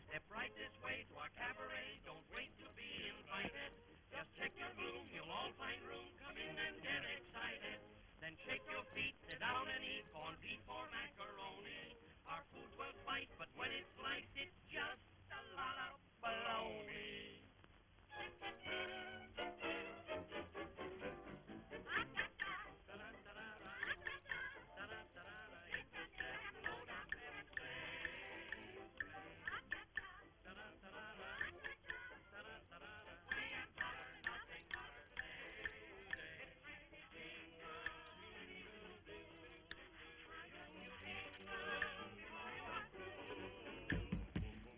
Step right this way to our cabaret. Don't wait to be invited. Just check your room. You'll all find room. Come in and get excited. Then shake your feet, sit down and eat corned beef or macaroni. Our food will fight, but when it's sliced, it's just a lot of baloney.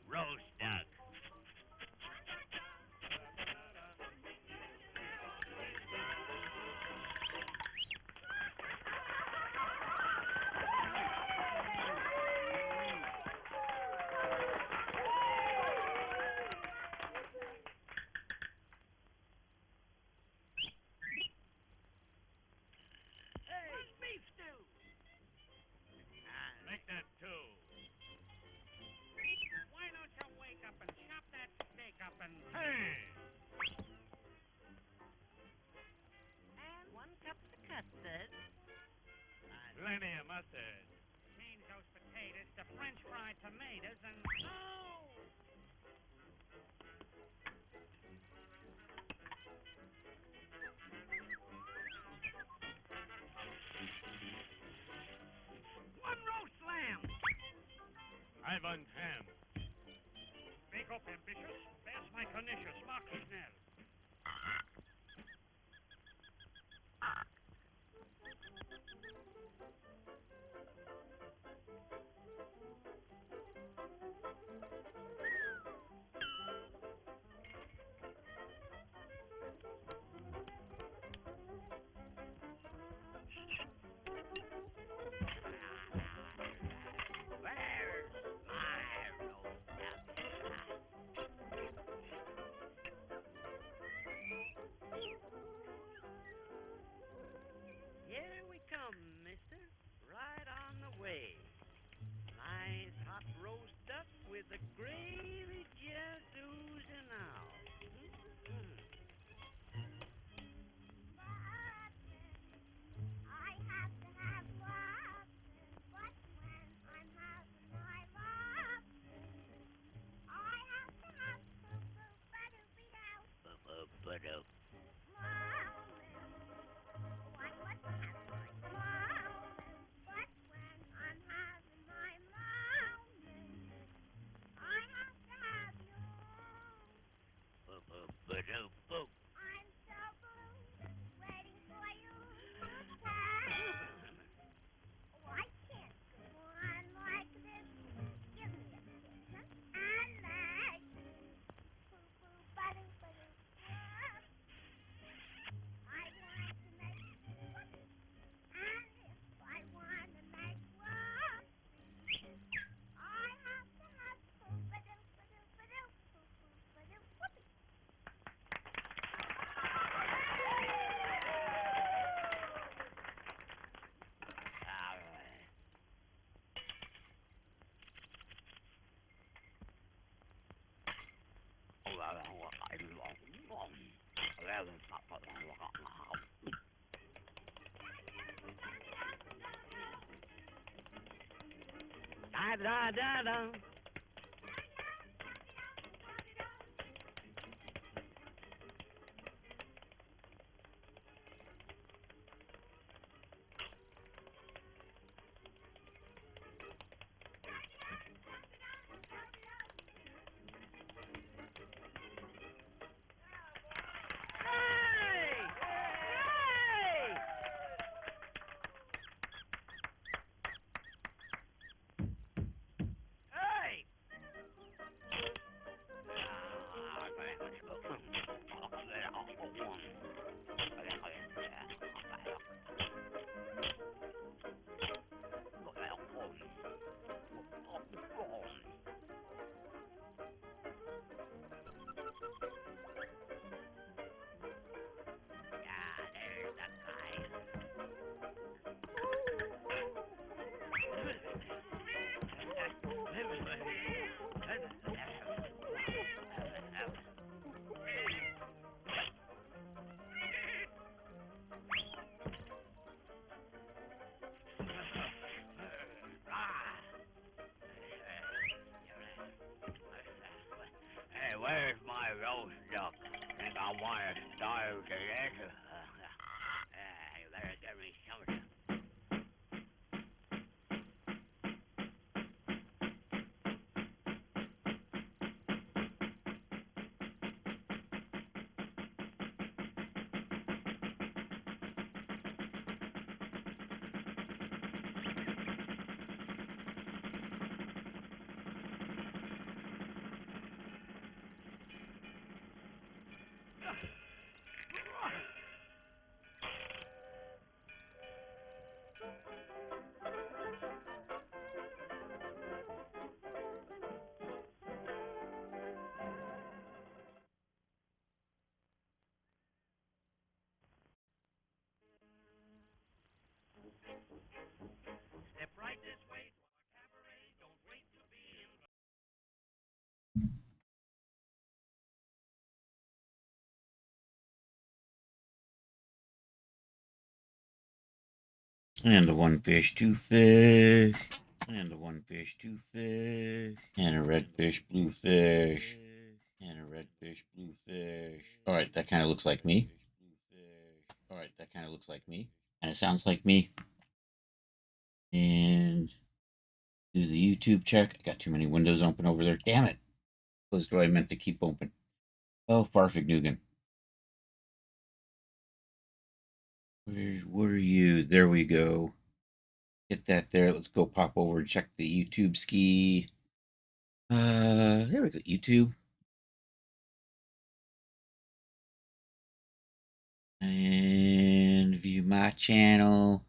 Roast duck. Hey, beef stew. Make that two. Why don't you wake up and chop that steak up and... Hey! And 1 cup of custard. Plenty of mustard. Change those potatoes to French fried tomatoes and... Oh! One roast lamb. I want ham. Wake up, ambitious. There's my pernicious. Mark Snell. Where's my roast duck? Here we come, mister. Right on the way. Nice hot roast duck with the gravy just oozing out. I have to have lobster, but when I'm having my lobster, I have to have But I must have my mountain, but when I'm having my mountain, I have to have you. I'm so blue, waiting for you to come. Oh, I can't go on like this. Give me a kiss and let you. Boo-boo-ba-doo-ba-doo. I want to make whoopee, and if I want to make whoopee, I have to have poo-ba-doo-ba-doo-ba-doo, poo-poo-ba-doo, whoopee. Da-da-da-da. Hey! quiet style to that. There's every something. Step right this way to our cabaret. Don't wait to be invited. And a one fish, two fish. And a one fish, two fish. And a red fish, blue fish. And a red fish, blue fish. All right, that kind of looks like me. All right, that kind of looks like me. And it sounds like me. And do the YouTube check. I got too many windows open over there. Damn it. Closed what I meant to keep open. Oh, Farfignugan. Where are you? There we go. Get that there. Let's go pop over and check the YouTube ski. There we go. YouTube. And view my channel.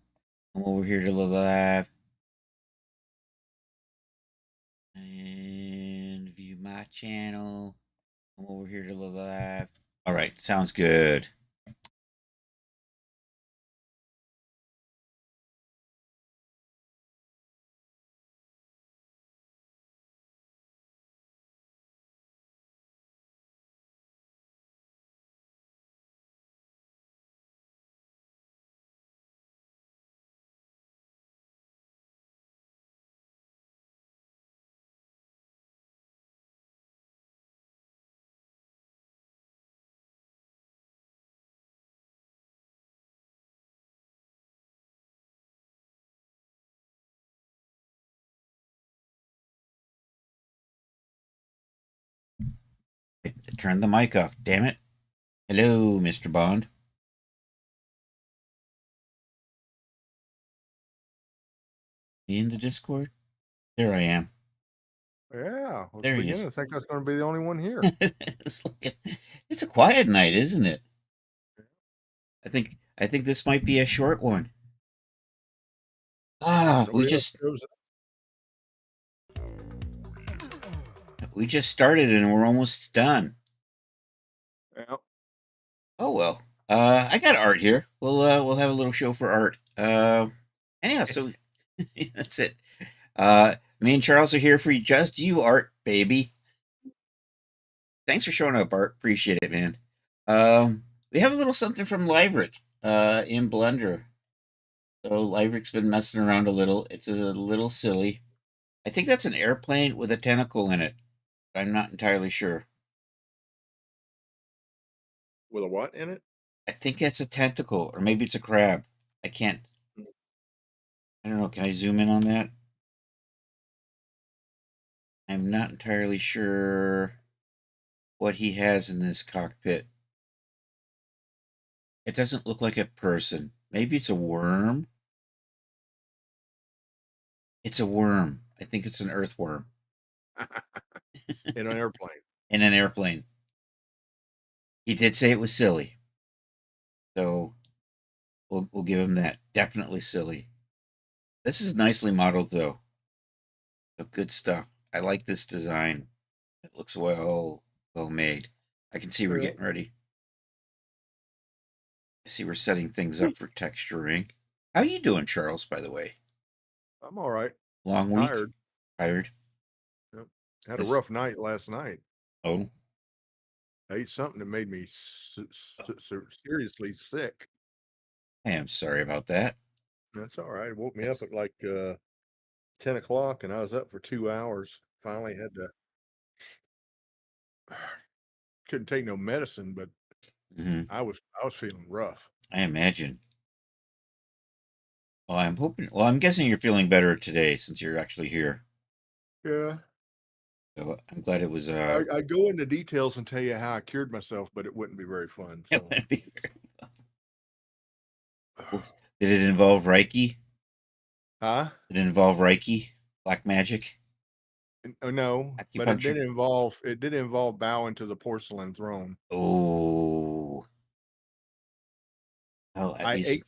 I'm over here to the live. And view my channel. I'm over here to the live. All right, sounds good. Turn the mic off, damn it. Hello, Mr. Bond. In the Discord? There I am. Yeah, let's There he begin. is. I think I was going to be the only one here. It's a quiet night, isn't it? I think this might be a short one. Nobody else shows up. We just started and we're almost done. Yeah. Oh well. I got Art here. We'll have a little show for Art. Anyhow, so that's it. Me and Charles are here for just you, Art, baby. Thanks for showing up, Art. Appreciate it, man. We have a little something from Liverick in Blender. So Liverick's been messing around a little. It's a little silly. I think that's an airplane with a tentacle in it. I'm not entirely sure. With a what in it? I think that's a tentacle, or maybe it's a crab. I can't. I don't know. Can I zoom in on that? I'm not entirely sure what he has in this cockpit. It doesn't look like a person. Maybe it's a worm. It's a worm. I think it's an earthworm. In an airplane. In an airplane. He did say it was silly. So we'll give him that. Definitely silly. This is nicely modeled, though. So good stuff. I like this design. It looks well made. I can see we're getting ready. I see we're setting things up for texturing. How you doing, Charles, by the way? I'm all right. Long week? Tired. Yep. Had a rough night last night. Oh? I ate something that made me seriously sick. I am sorry about that. That's all right. It woke me up at like 10 o'clock, and I was up for 2 hours. Finally had to... Couldn't take no medicine, but Hmm. I was feeling rough. I imagine. Well, I'm hoping. Well, I'm guessing you're feeling better today since you're actually here. Yeah. So I'm glad it was. I go into details and tell you how I cured myself, but it wouldn't be very fun. So, Did it involve Reiki? huh? Did it involve Reiki? Black magic? No, but Acupuncture? it did involve bowing to the porcelain throne. Oh. Well, at I least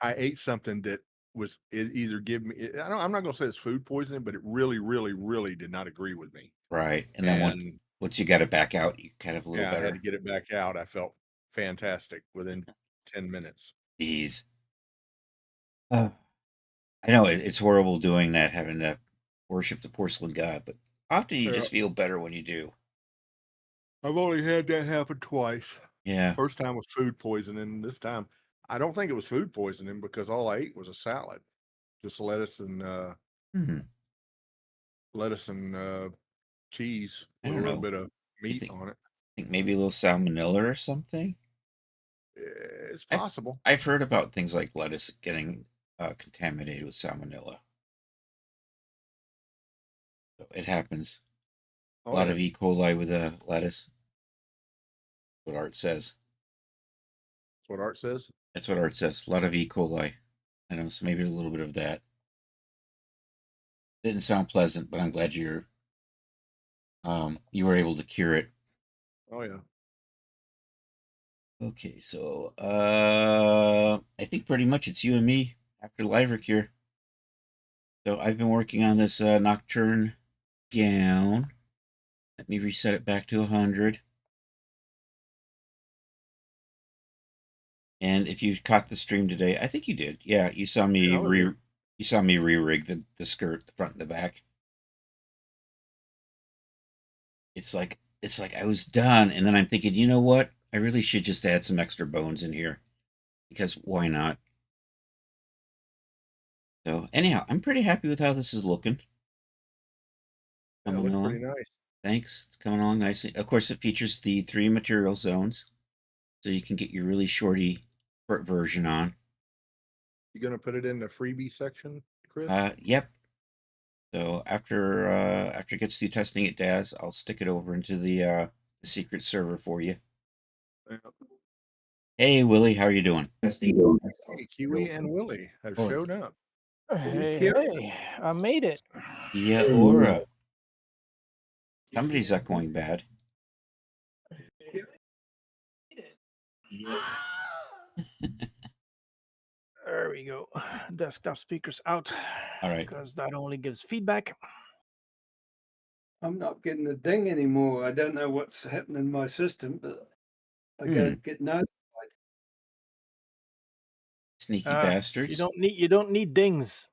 ate something that was either give me. I'm not going to say it's food poisoning, but it really, really, really did not agree with me. right. And then And once you got it back out, you kind of a little yeah, I had better. to get it back out. I felt fantastic within 10 minutes. Jeez. I know it's horrible doing that, having to worship the porcelain god, but often you just feel better when you do. I've only had that happen twice. Yeah. First time was food poisoning. This time, I don't think it was food poisoning because all I ate was a salad, just lettuce and Hmm. cheese I with a don't little know. bit of meat on it. I think maybe a little salmonella or something. It's possible. I've heard about things like lettuce getting contaminated with salmonella. So it happens. A lot of E. coli with lettuce. What Art says. That's what Art says. That's what Art says. A lot of E. coli. I know, so maybe a little bit of that. Didn't sound pleasant, but I'm glad you were able to cure it. Oh yeah. Okay, so I think pretty much it's you and me after Liverick here. So I've been working on this Nocturne gown. Let me reset it back to 100. And if you caught the stream today, I think you did. Yeah, you saw me re-rig the skirt, the front and the back. It's like I was done, and then I'm thinking, you know what? I really should just add some extra bones in here, because why not? So anyhow, I'm pretty happy with how this is looking. Coming along. Pretty nice. Thanks. It's coming along nicely. Of course, it features the 3 material zones, so you can get your really shorty version on. You gonna put it in the freebie section, Chris? Yep. So after it gets through testing at Daz, I'll stick it over into the secret server for you. Yeah. Hey Willie, how are you doing? Hey, Kiwi and Willie have showed up. Hey, I made it. Yeah, Aura. Somebody's not going bad. There we go. Desktop speakers out. All right. Because that only gives feedback. I'm not getting a ding anymore. I don't know what's happening in my system, but I get notified. Sneaky bastards. You don't need dings.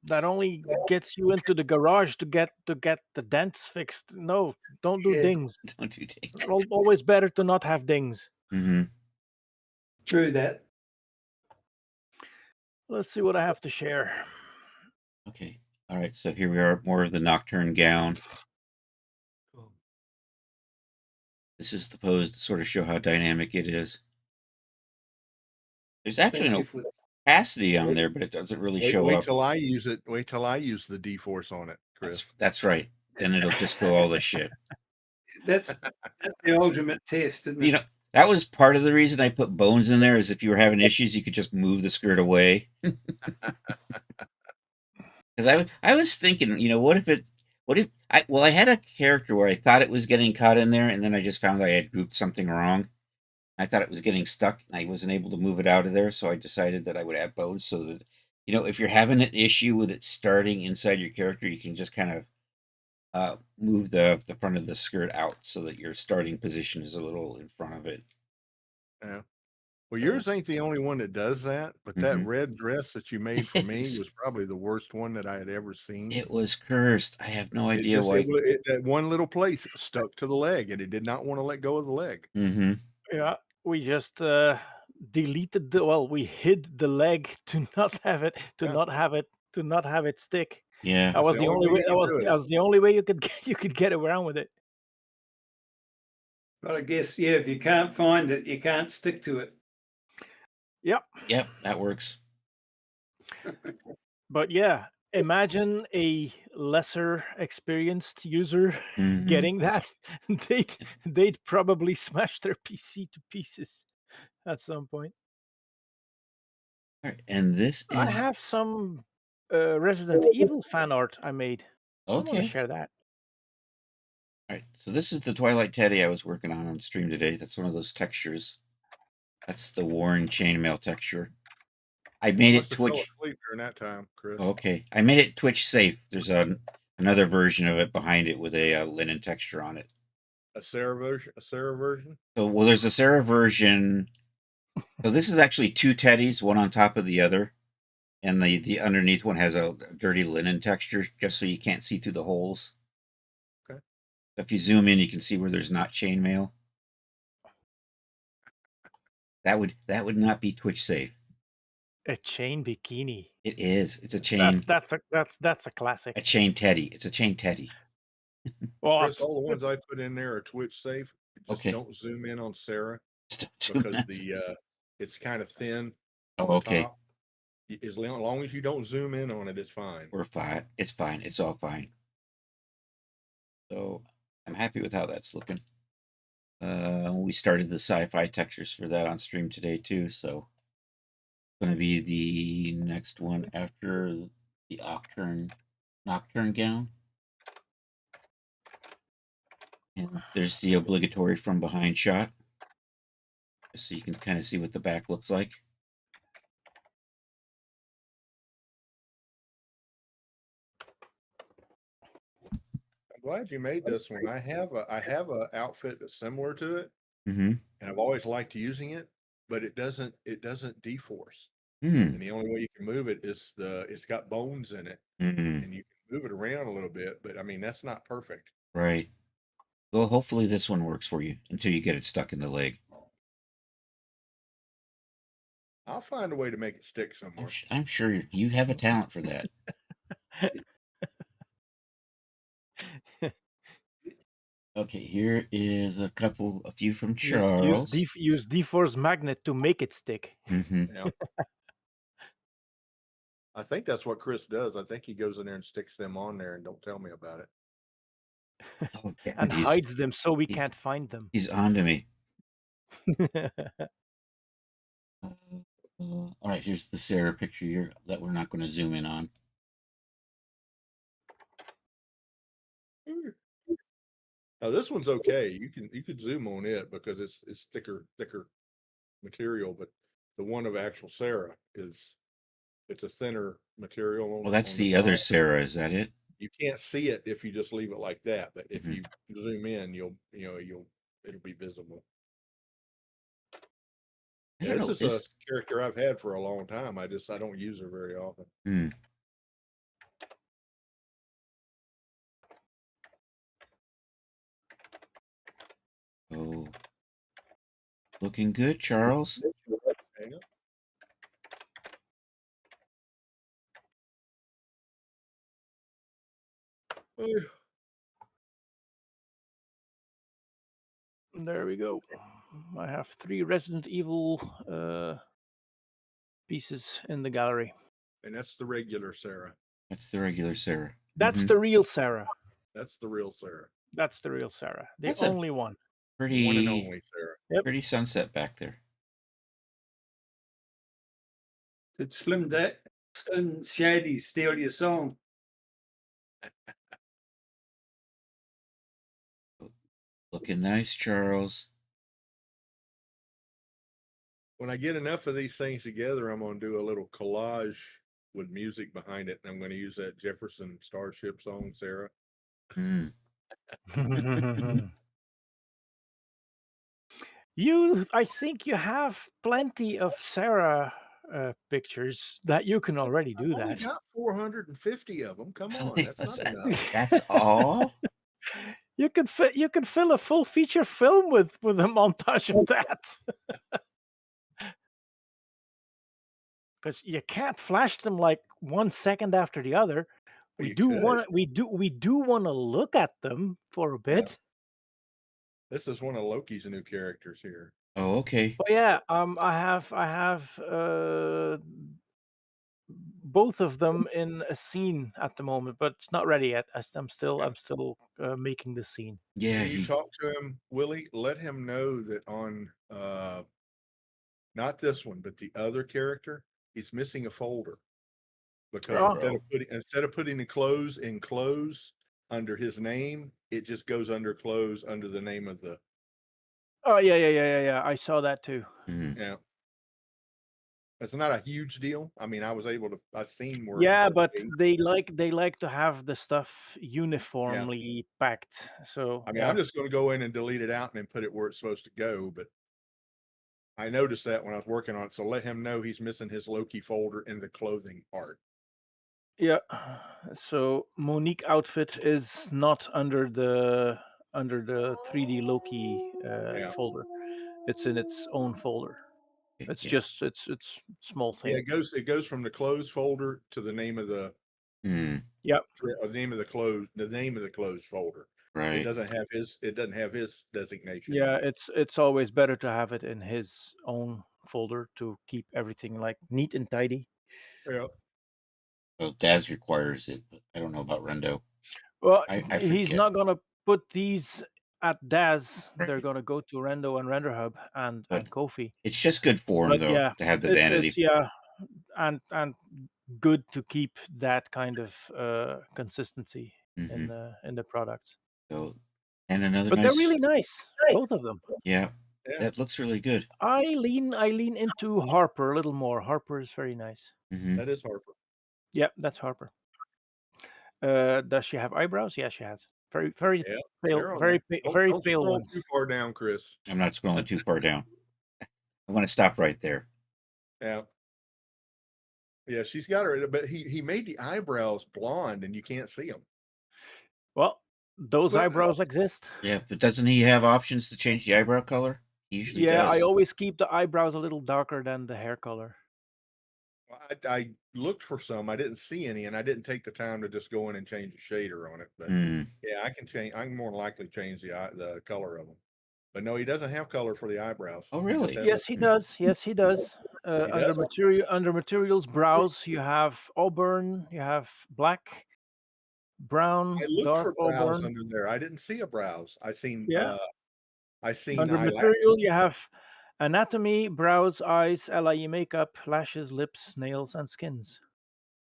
That only gets you into the garage to get the dents fixed. No, don't do dings. Don't do dings. It's always better to not have dings. Mm-hmm. True that. Let's see what I have to share. Okay. All right. So here we are, more of the Nocturne gown. This is supposed to sort of show how dynamic it is. There's actually no opacity on there, but it doesn't really show up. Wait till I use it. Wait till I use the D-Force on it, Chris. That's right. Then it'll just go all this shit. That's the ultimate test, isn't it? You know, that was part of the reason I put bones in there, is if you were having issues, you could just move the skirt away. Because I was thinking, you know, I had a character where I thought it was getting caught in there, and then I just found I had grouped something wrong. I thought it was getting stuck, and I wasn't able to move it out of there, so I decided that I would add bones so that, you know, if you're having an issue with it starting inside your character, you can just kind of move the front of the skirt out so that your starting position is a little in front of it. Yeah. Well, yours ain't the only one that does that, but that red dress that you made for me was probably the worst one that I had ever seen. It was cursed. I have no idea why. That one little place stuck to the leg, and it did not want to let go of the leg. Mm-hmm. Yeah, we just deleted we hid the leg to not have it stick. Yeah, that was the only way. That was the only way you could get around with it. But I guess, yeah, if you can't find it, you can't stick to it. Yep. Yep, that works. But yeah, imagine a lesser experienced user Mhm. getting that. They'd probably smash their PC to pieces at some point. All right, and this I is have some Resident Evil fan art I made. I want to okay. share that. All right, so this is the Twilight Teddy I was working on stream today. That's one of those textures. That's the Warren chainmail texture. I made Must it have fell Twitch. asleep during that time, Chris. Okay, I made it Twitch safe. There's another version of it behind it with a linen texture on it. A Sarah version. A Sarah version. So, well, there's a Sarah version. So this is actually two teddies, one on top of the other, and the underneath one has a dirty linen texture, just so you can't see through the holes. Okay. If you zoom in, you can see where there's not chainmail. That would not be Twitch safe. A chain bikini. It is. It's a chain. That's a classic. A chain teddy. It's a chain teddy. Well, Chris, all the ones I put in there are Twitch safe. Just Okay. don't zoom in on Sarah Two because minutes. it's kind of thin. Oh, on the okay. top. As long as you don't zoom in on it, it's fine. We're fine. It's fine. It's all fine. So I'm happy with how that's looking. We started the sci-fi textures for that on stream today too. So going to be the next one after the Nocturne gown. And there's the obligatory from behind shot. So you can kind of see what the back looks like. I'm glad you made this one. I have a outfit that's similar to it, Mm-hmm. and I've always liked using it, but it doesn't deforce. Mm. And the only way you can move it is it's got bones in it, Mm. and you can move it around a little bit, but I mean that's not perfect. Right. Well, hopefully this one works for you until you get it stuck in the leg. I'll find a way to make it stick somewhere. I'm sure you have a talent for that. Okay, here is a few from Charles. Use D-Force magnet to make it stick. Mm-hmm. Yeah. I think that's what Chris does. I think he goes in there and sticks them on there and don't tell me about it. Okay. And hides them so we can't find them. He's on to me. All right, here's the Sarah picture here that we're not going to zoom in on. Now this one's okay. You could zoom on it because it's thicker material, but the one of actual Sarah it's a thinner material. Well, that's the other Sarah. Is that it? You can't see it if you just leave it like that, but if Mhm. you zoom in, it'll be visible. Yeah, this is a character I've had for a long time. I don't use her very often. Hmm. Oh, looking good, Charles. Hang on. There we go. I have 3 Resident Evil pieces in the gallery. And that's the regular Sarah. That's the regular Sarah. That's the real Sarah. That's the real Sarah. That's the real Sarah. The That's only one. Pretty, one and only Sarah. Yep. Pretty sunset back there. Did Slim Shady steal your song? Looking nice, Charles. When I get enough of these things together, I'm going to do a little collage with music behind it, and I'm going to use that Jefferson Starship song, Sarah. Mm. I think you have plenty of Sarah pictures that you can already do I only that. got 450 of them. Come on, that's not enough. That's all. You can fill a full feature film with a montage of that. Because you can't flash them like 1 second after the other. We do want to look at them for a bit. This is one of Loki's new characters here. Oh, okay. But yeah, I have both of them in a scene at the moment, but it's not ready yet. I'm still making the scene. Yeah, When you talk to him, Willie, let him know that on not this one, but the other character, he's missing a folder because Oh. instead of putting the clothes in clothes under his name, it just goes under clothes under the name of the. Oh yeah. I saw that too. Mhm. Yeah. It's not a huge deal. I mean, I seen where. Yeah, the but date- they like to have the stuff uniformly packed. So I mean, I'm just going to go in and delete it out and then put it where it's supposed to go. But I noticed that when I was working on it. So let him know he's missing his Loki folder in the clothing part. yeah. So Monique outfit is not under the 3D Loki folder. It's in its own folder. It's Yeah. just it's small thing. Yeah, it goes from the clothes folder to the name of the Mm, name of the clothes folder. It right. doesn't have his designation. Yeah, it's always better to have it in his own folder to keep everything like neat and tidy. Yeah. Well, Daz requires it, but I don't know about Rendo. Well, I he's forget. not gonna put these at Daz. They're Right. gonna go to Rendo and Render Hub and But Kofi. It's just good for him But though yeah, to have the it's vanity. yeah, and good to keep that kind of consistency Mhm. in the product. So, and another But nice. they're really nice, both of them. Yeah, Yeah. that looks really good. I lean into Harper a little more. Harper is very nice. Hmm. That is Harper. Yeah, that's Harper. Does she have eyebrows? Yeah, she has. Very Yeah. pale, They're on very there. very Don't pale scroll ones. too far down, Chris. I'm not scrolling too far down. I want to stop right there. Yeah. Yeah, she's got her, but he made the eyebrows blonde and you can't see them. Well, those Well, eyebrows exist. Yeah, but doesn't he have options to change the eyebrow color? He usually Yeah, does. I always keep the eyebrows a little darker than the hair color. I looked for some. I didn't see any, and I didn't take the time to just go in and change the shader on it. But Mm. yeah, I can change. I can more than likely change the color of them. But no, he doesn't have color for the eyebrows. Oh, He just really? has Yes, he does. Yes, he does. does? Under materials brows, you have auburn, you have black, brown, I looked dark for brows auburn. under there. I didn't see a brows. I seen Yeah. Under eyelashes. material, you have anatomy, brows, eyes, LIE makeup, lashes, lips, nails, and skins.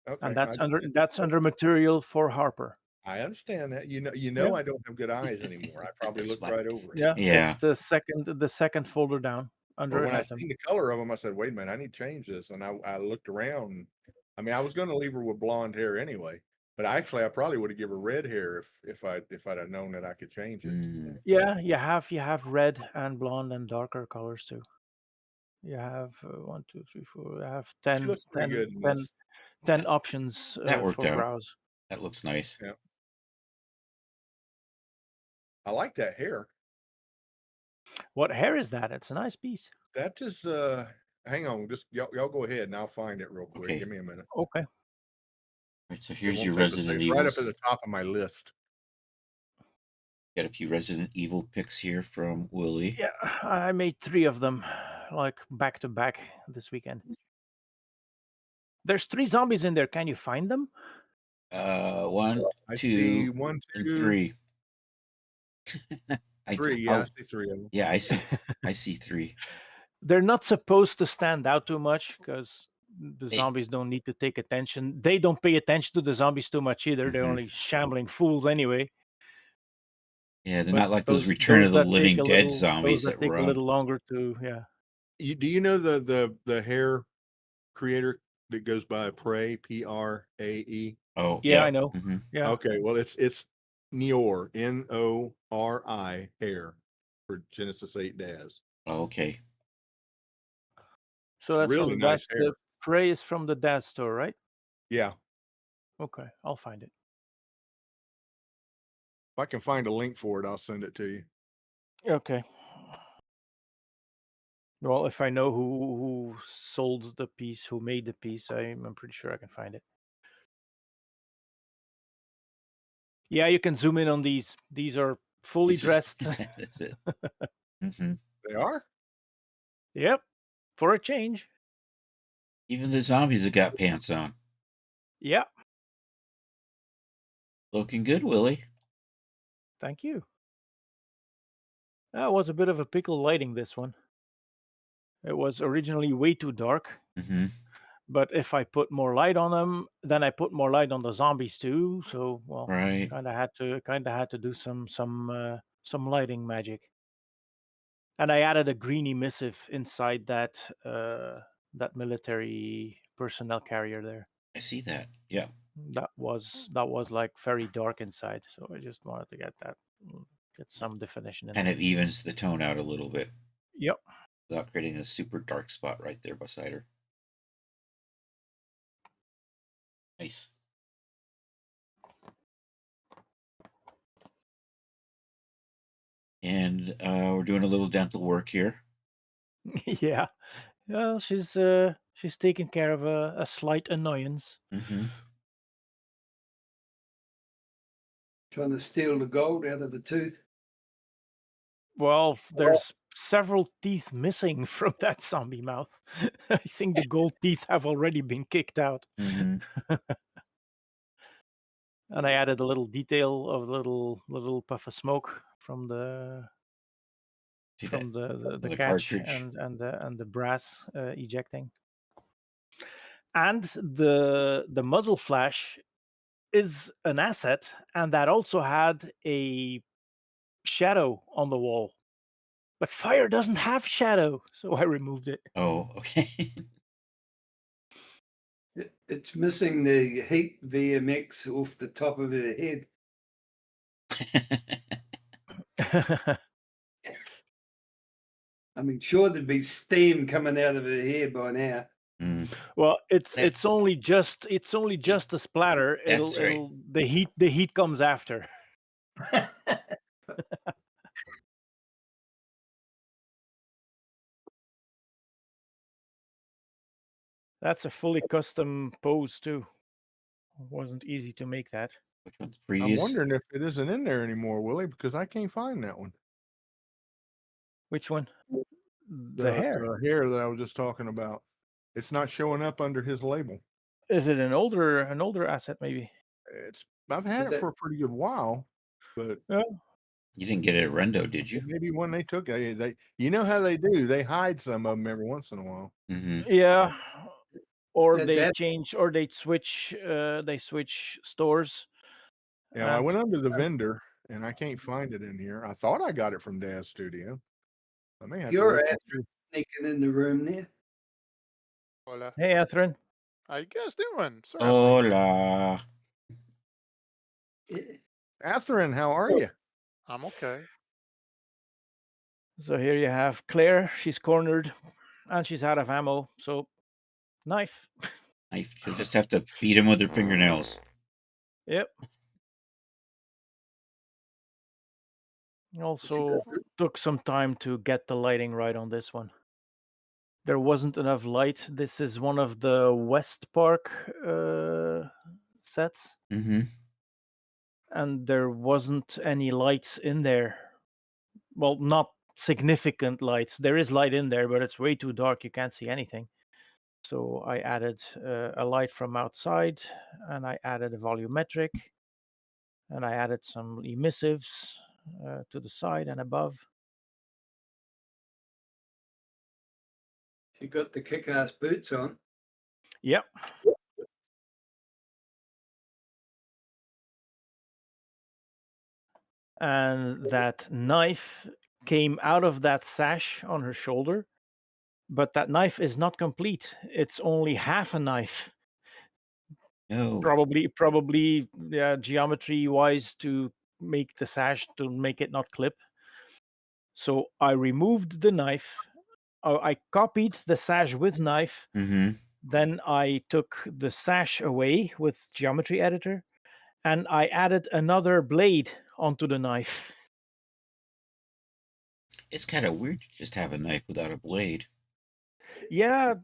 Okay, And that's under material for Harper. I understand that. You know, Yeah. I don't have good eyes anymore. I probably That's looked fine. right over it. Yeah, Yeah. it's the second folder down under But when I anatomy. seen the color of them, I said, "Wait a minute, I need to change this." And I looked around. And, I mean, I was going to leave her with blonde hair anyway, but I probably would have given her red hair if I'd have known that I could change it. Mm. Yeah, you have red and blonde and darker colors too. You have 1, 2, 3, 4. You have 10, She looks pretty 10, good in 10, this. 10 options That worked for out. brows. That looks nice. Yeah. I like that hair. What hair is that? It's a nice piece. That is hang on, just y'all go ahead and I'll find it real quick. Okay. Give me a minute. Okay. Right, so It here's won't your take us- Resident it's Evil. right up at the top of my list. Got a few Resident Evil picks here from Willie. Yeah, I made 3 of them, like back to back this weekend. There's 3 zombies in there. Can you find them? 1, I 2, see 1, and 2, 3. 3. Yeah, I see 3 of them. Yeah, I see 3. They're not supposed to stand out too much because the They- zombies don't need to take attention. They don't pay attention to the zombies too much either. They're Mhm. only shambling fools anyway. Yeah, they're But not like those Return of the that Living take a Dead little- zombies those that take run. a little longer to Do you know the hair creator that goes by Prae, Prae? Oh, Yeah, I know. Mhm. Yeah. Okay, well it's Nori, Nori hair for Genesis 8 Daz. Oh, okay. So It's that's really from nice the hair. Prey is from the Daz store, right? Yeah. Okay, I'll find it. If I can find a link for it, I'll send it to you. Okay. Well, if I know who sold the piece, who made the piece, I'm pretty sure I can find it. Yeah, you can zoom in on these. These are fully This is- dressed. That's it. Hmm. They are? Yep, for a change. Even the zombies have got pants on. Yeah, Looking good, Willie. thank you. That was a bit of a pickle lighting, this one. It was originally way too dark, Hmm. but if I put more light on them, then I put more light on the zombies too. So, well, Right. kind of had to do some lighting magic. And I added a greeny missive inside that military personnel carrier there. I see that. Yeah. That was like very dark inside, so I just wanted to get some definition in Kind there. of evens the tone out a little bit Yep. without creating a super dark spot right there beside her. Nice. And we're doing a little dental work here. Yeah. Well, she's taking care of a slight annoyance. Hmm. Trying to steal the gold out of a tooth. Well, there's several teeth missing from that zombie mouth. I think the gold teeth have already been kicked out. Hmm. And I added a little detail of little puff of smoke from the See that? the The catch cartridge. and the brass ejecting. And the muzzle flash is an asset, and that also had a shadow on the wall. But fire doesn't have shadow, so I removed it. Oh, okay. It's missing the heat VMX off the top of her head. I mean, sure there'd be steam coming out of her hair by now. Mm. Well, it's That- only just a splatter. That's right. The heat comes after. That's a fully custom pose too. It wasn't easy to make that. Which one's I'm previous? wondering if it isn't in there anymore, Willie, because I can't find that one. Which one? The hair. The hair that I was just talking about. It's not showing up under his label. Is it an older asset maybe? I've had Is it it- for a pretty good while, but You didn't get it at Rendo, did you? maybe when they took it, they you know how they do. They hide some of them every once in a while. Hmm. Yeah. Or That's they it. change, or they switch stores. Yeah, I And- went under the vendor and I can't find it in here. I thought I got it from Dad's studio. I may have to You're look after sneaking in the room there. Hola. Hey, Atherin. How you guys doing? Sorry. Hola. Atherin, how are you? I'm okay. So here you have Claire. She's cornered, and she's out of ammo. So, knife. Knife. She'll just have to beat him with her fingernails. Yep. Also took some time to get the lighting right on this one. There wasn't enough light. This is one of the West Park sets, Hmm. and there wasn't any lights in there. Well, not significant lights. There is light in there, but it's way too dark. You can't see anything. So I added a light from outside, and I added a volumetric, and I added some emissives to the side and above. She got the kick-ass boots on. Yep. And that knife came out of that sash on her shoulder, but that knife is not complete. It's only half a knife. No. Probably geometry wise to make the sash to make it not clip. So I removed the knife. I copied the sash with knife. Hmm. Then I took the sash away with geometry editor, and I added another blade onto the knife. It's kind of weird to just have a knife without a blade. Yeah,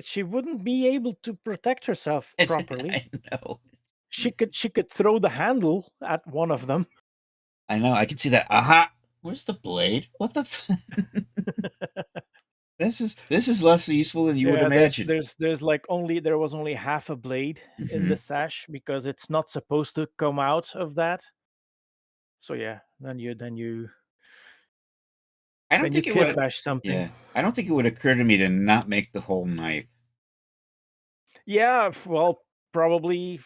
she wouldn't be able to protect herself properly. I know. She could throw the handle at one of them. I know. I can see that. Aha! Where's the blade? What the? This is less useful than you would Yeah, imagine. there was only half a blade in the sash because it's not supposed to come out of that. So yeah, then you I don't think it kit would. bash something. Yeah, I don't think it would occur to me to not make the whole knife. Yeah, well, probably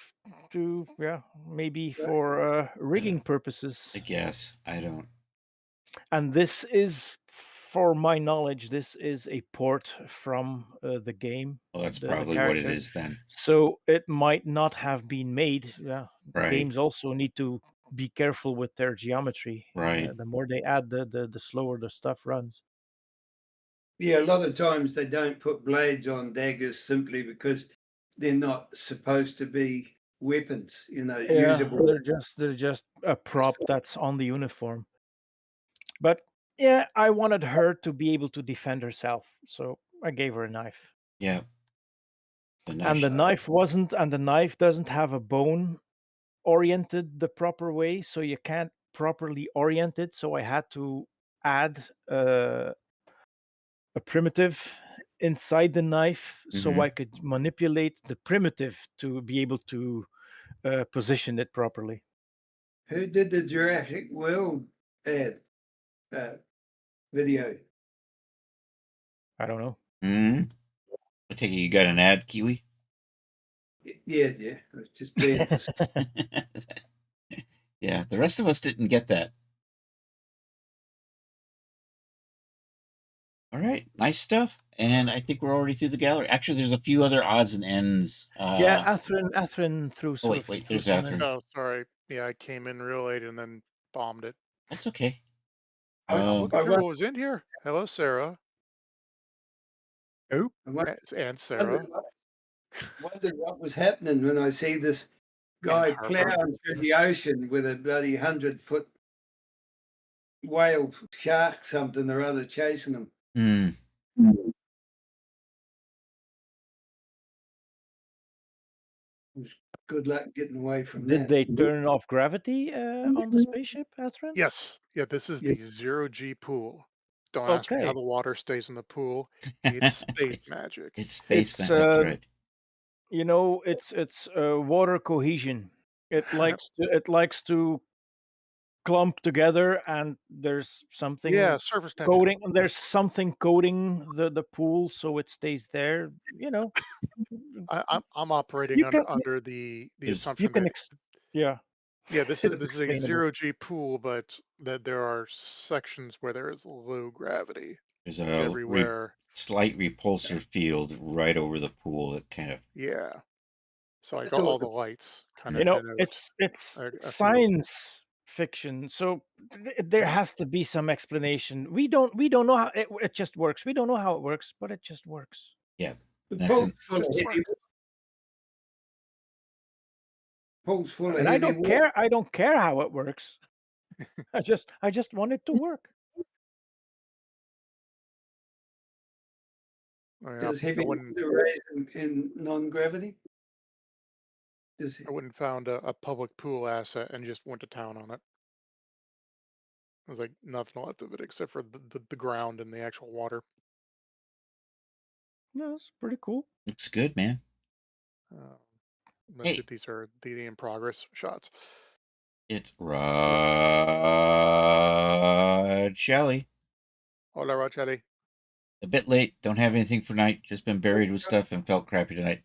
maybe for rigging purposes. I guess I don't. And this is, for my knowledge, this is a port from the game. Well, that's the probably what it character. is then. So it might not have been made. Yeah, Right. games also need to be careful with their geometry. Right. The more they add, the slower the stuff runs. Yeah, a lot of times they don't put blades on daggers simply because they're not supposed to be weapons, usable. They're just a prop that's on the uniform. But yeah, I wanted her to be able to defend herself, so I gave her a knife. Yeah. And the knife doesn't have a bone oriented the proper way, so you can't properly orient it. So I had to add a primitive inside the knife so I could manipulate the primitive to be able to position it properly. Who did the Jurassic World ad video? I don't know. I take it you got an ad, Kiwi? Yeah. It's just bad. Yeah, the rest of us didn't get that. All right, nice stuff. And I think we're already through the gallery. Actually, there's a few other odds and ends. Yeah, Athrin threw. Oh, wait, there's Athrin. Oh, sorry. Yeah, I came in real late and then bombed it. That's okay. I'm looking through what was in here. Hello, Sarah. Who? And Sarah. Wondered what was happening when I see this guy plowing through the ocean with a bloody 100-foot whale shark, something or other, chasing him. Good luck getting away from that. Did they turn off gravity on the spaceship, Athrin? Yes. Yeah, this is the zero-G pool. Don't ask me how the water stays in the pool. It's space magic. It's space magic, that's right. It's water cohesion. It likes to clump together, and there's something surface tension. coating. There's something coating the pool so it stays there. I'm operating under the assumption that this is a zero-G pool, but that there are sections where there is low gravity. There's a everywhere. Slight repulsor field right over the pool that kind of So I got all the lights kind of. It's science fiction, so there has to be some explanation. We don't know how it just works. We don't know how it works, but it just works. Yeah. Pool's full of And I don't care how it works. I just want it to work. Does heavy water rise in non-gravity? I went and found a public pool asset and just went to town on it. There's like nothing left of it except for the ground and the actual water. No, it's pretty cool. Looks good, man. These are the in progress shots. It's Rod Shelley. Hola, Rod Shelley. A bit late. Don't have anything for night. Just been buried with stuff and felt crappy tonight.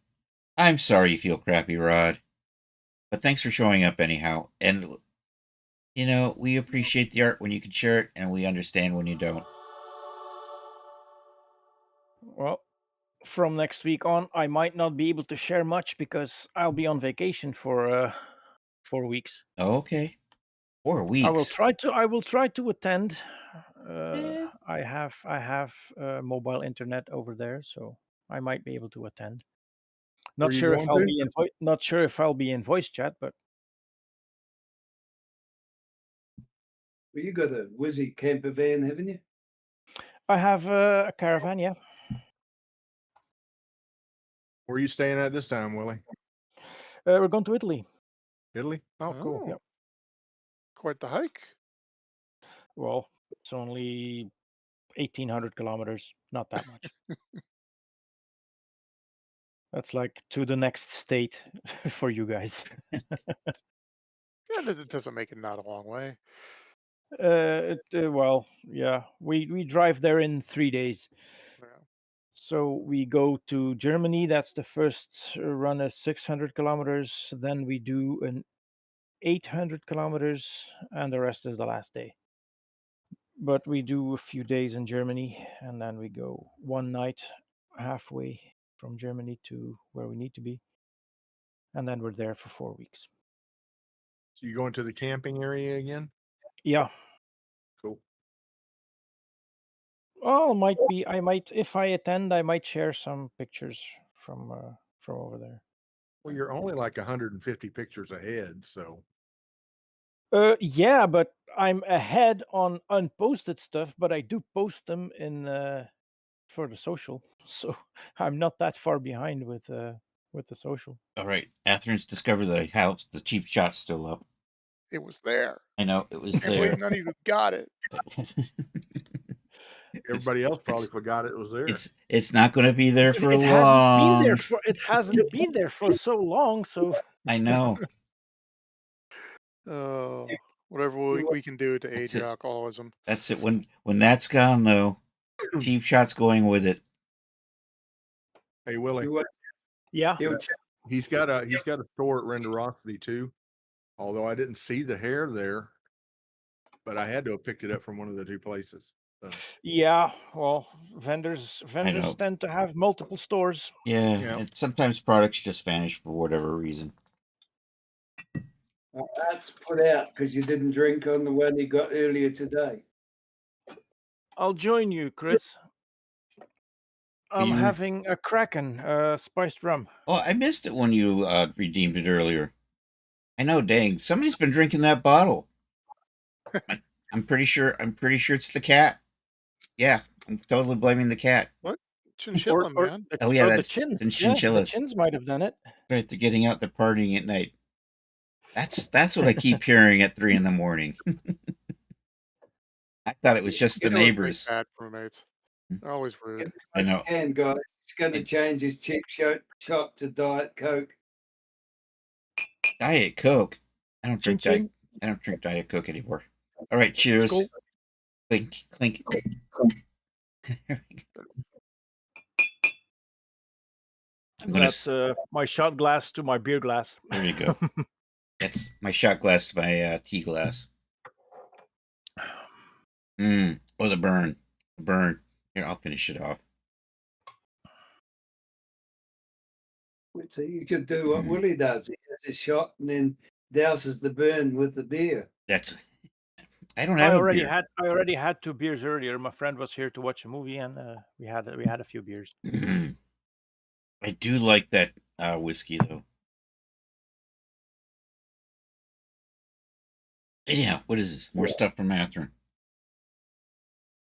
I'm sorry you feel crappy, Rod. But thanks for showing up anyhow. And, we appreciate the art when you can share it, and we understand when you don't. Well, from next week on, I might not be able to share much because I'll be on vacation for 4 weeks. Okay. 4 weeks. I will try to attend. I have mobile internet over there, so I might be able to attend. Not sure if I'll be in voice chat, but well, you got a Wizzy camper van, haven't you? I have a caravan, yeah. Where are you staying at this time, Willie? We're going to Italy. Italy? Oh, cool. Yep. Quite the hike. Well, it's only 1,800 kilometers. Not that much. That's like to the next state for you guys. Yeah, it doesn't make it not a long way. Well, yeah, we drive there in 3 days. Yeah. So we go to Germany. That's the first run is 600 kilometers. Then we do an 800 kilometers, and the rest is the last day. But we do a few days in Germany, and then we go one night halfway from Germany to where we need to be, and then we're there for 4 weeks. So you going to the camping area again? Yeah. Cool. Oh, I might if I attend, I might share some pictures from over there. Well, you're only like 150 pictures ahead, so Yeah, but I'm ahead on unposted stuff, but I do post them in for the social, so I'm not that far behind with the social. All right, Atherin's discovered that house. The cheap shot's still up. It was there. I know it was Can't believe there. none of you got it. everybody else probably forgot it was there. It's not going to be there for It long. hasn't been there for it hasn't been there for so long, so I know. Oh, whatever we can do to aid your alcoholism. That's it. When that's gone, though, cheap shot's going with it. Hey Willie, yeah, he's got a store at Renderosity too. Although I didn't see the hair there, but I had to have picked it up from one of the two places. So. Yeah, well, vendors tend to have multiple stores. Yeah, and sometimes products just vanish for whatever reason. Well, that's put out because you didn't drink on the one you got earlier today. I'll join you, Chris. I'm having a Kraken spiced rum. Oh, I missed it when you redeemed it earlier. I know, dang. Somebody's been drinking that bottle. I'm pretty sure it's the cat. Yeah, I'm totally blaming the cat. What? Chinchilla, man. Oh yeah, that's the chins. the chinchillas. The chins might have done it. Right, they're getting out, they're partying at night. That's what I keep hearing at 3 a.m. I thought it was just the neighbors. Bad roommates. They're always rude. I know. And guys, he's going to change his cheap shot to Diet Coke. Diet Coke. I don't drink Diet Coke anymore. All right, cheers. Cool. Clink, clink. That's my shot glass to my beer glass. There you go. That's my shot glass to my tea glass. Oh, the burn. The burn. Here, I'll finish it off. So you could do what Willie does. He has a shot and then douses the burn with the beer. I don't have. I already had 2 beers earlier. My friend was here to watch a movie, and we had a few beers. I do like that whiskey though. Anyhow, what is this? More stuff from Atherin.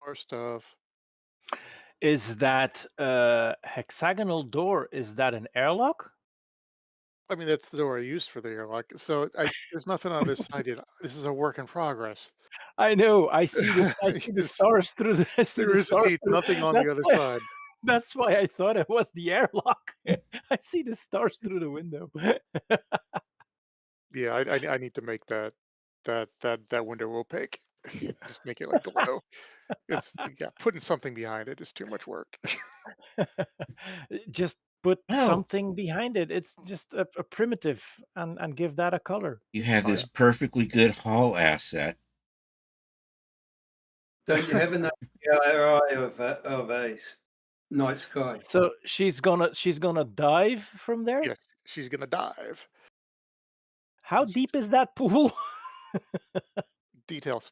More stuff. Is that hexagonal door? Is that an airlock? I mean, that's the door I used for the airlock. So there's nothing on this side yet. This is a work in progress. I know. I see this. I see the stars through the. There is indeed nothing on the other side. That's why I thought it was the airlock. I see the stars through the window. Yeah, I need to make that window opaque. Just make it like the window. It's putting something behind it is too much work. Just put something behind it. It's just a primitive, and give that a color. You have this perfectly good hall asset. Don't you have enough eye of a night sky? So she's gonna dive from there? Yeah, she's gonna dive. How deep is that pool? Details.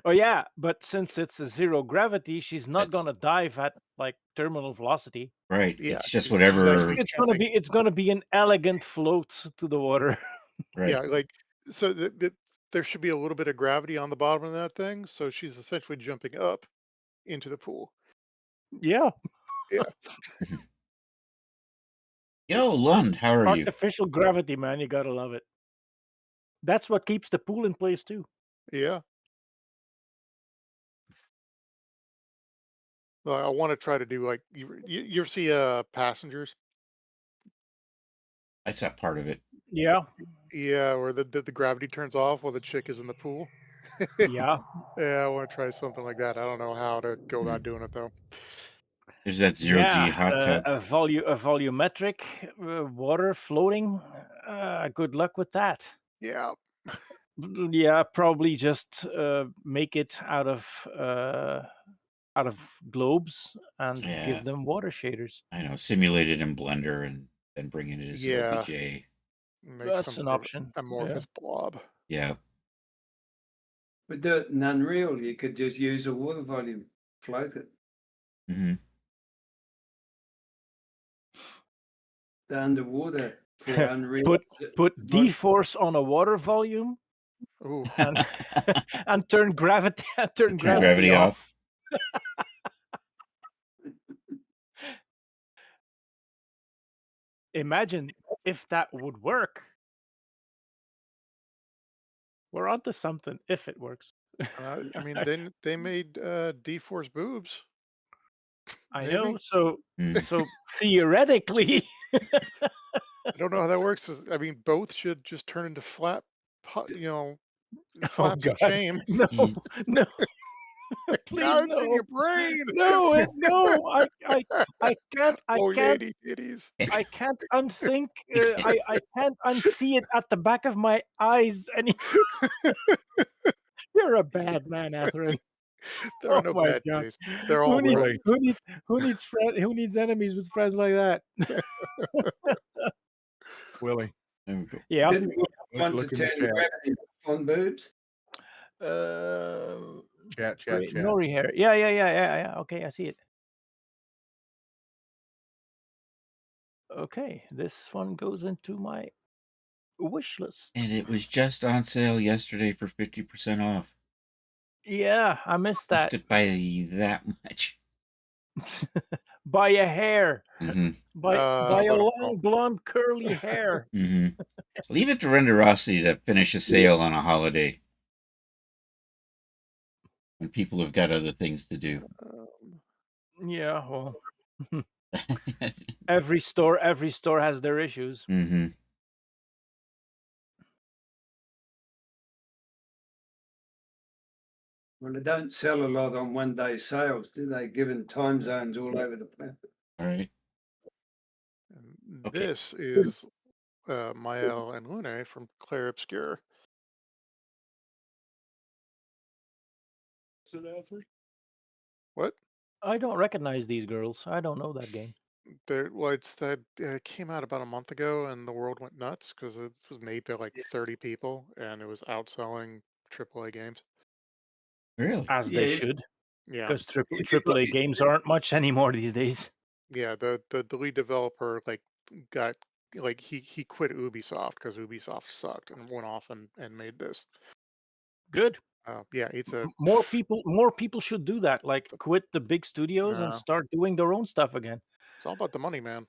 Oh yeah, but since it's a zero gravity, she's not gonna dive at like terminal velocity. Right. Yeah, it's just whatever. It's gonna be an elegant float to the water. Right. Yeah, like so there should be a little bit of gravity on the bottom of that thing, so she's essentially jumping up into the pool. Yeah. Yeah. Yo, Lund, how are you? Artificial gravity, man. You gotta love it. That's what keeps the pool in place too. Yeah. Well, I want to try to do like you ever see Passengers? I saw part of it. Yeah, Yeah, where the gravity turns off while the chick is in the pool. yeah. Yeah, I want to try something like that. I don't know how to go about Mm. doing it though. There's that zero G Yeah, hot tub. a volumetric water floating. Good luck with that. Yeah. Yeah, probably just make it out of globes and Yeah, give them water shaders. I know. Simulate it in Blender and then bring it as Yeah. LBJ. Make some That's an sort option. of Yeah. amorphous blob. Yeah. But do it in Unreal, you could just use a water volume, float it. Hmm. The underwater for Unreal. Put D-force on a water volume Ooh. and and turn gravity Turn gravity off. Imagine if that would work. We're onto something if it works. I mean, they made D-Force boobs. I Maybe. know. So Mm. so theoretically, I don't know how that works. I mean, both should just turn into flat, flaps of God. shame. No, no. Please Now it's in no. your brain. No, I can't. Oh, yay, titties. I can't unthink. I can't unsee it at the back of my eyes. And you're a bad man, Atherin. There are Oh no my bad God. days. They're all right. Who needs enemies with friends like that? Willie, There we go. Yeah. Didn't you want look to in the turn chat. gravity on boobs? Chat. Great. Nori hair. Yeah. Okay, I see it. Okay, this one goes into my wish list. And it was just on sale yesterday for 50% off. Yeah, I missed Missed that. it by that much. By a hair. Hmm. By a But- long blonde curly hair. Hmm. Leave it to Renderosity to finish a sale on a holiday when people have got other things to do. Yeah, well. Every store has their issues. Hmm. Well, they don't sell a lot on one-day sales, do they? Given time zones all over the planet. All right. And Okay. This is Mael and Lune from Claire Obscure. Is it Atherin? What? I don't recognize these girls. I don't know that game. It's that it came out about a month ago, and the world went nuts because it was made by like 30 people, and it was outselling AAA games. Really? As they Yeah. should. Yeah, Because AAA games aren't much anymore these days. yeah. The lead developer got he quit Ubisoft because Ubisoft sucked and went off and made this. Good. Yeah, it's a More people should do that. Like quit the big studios and Yeah. start doing their own stuff again. It's all about the money, man.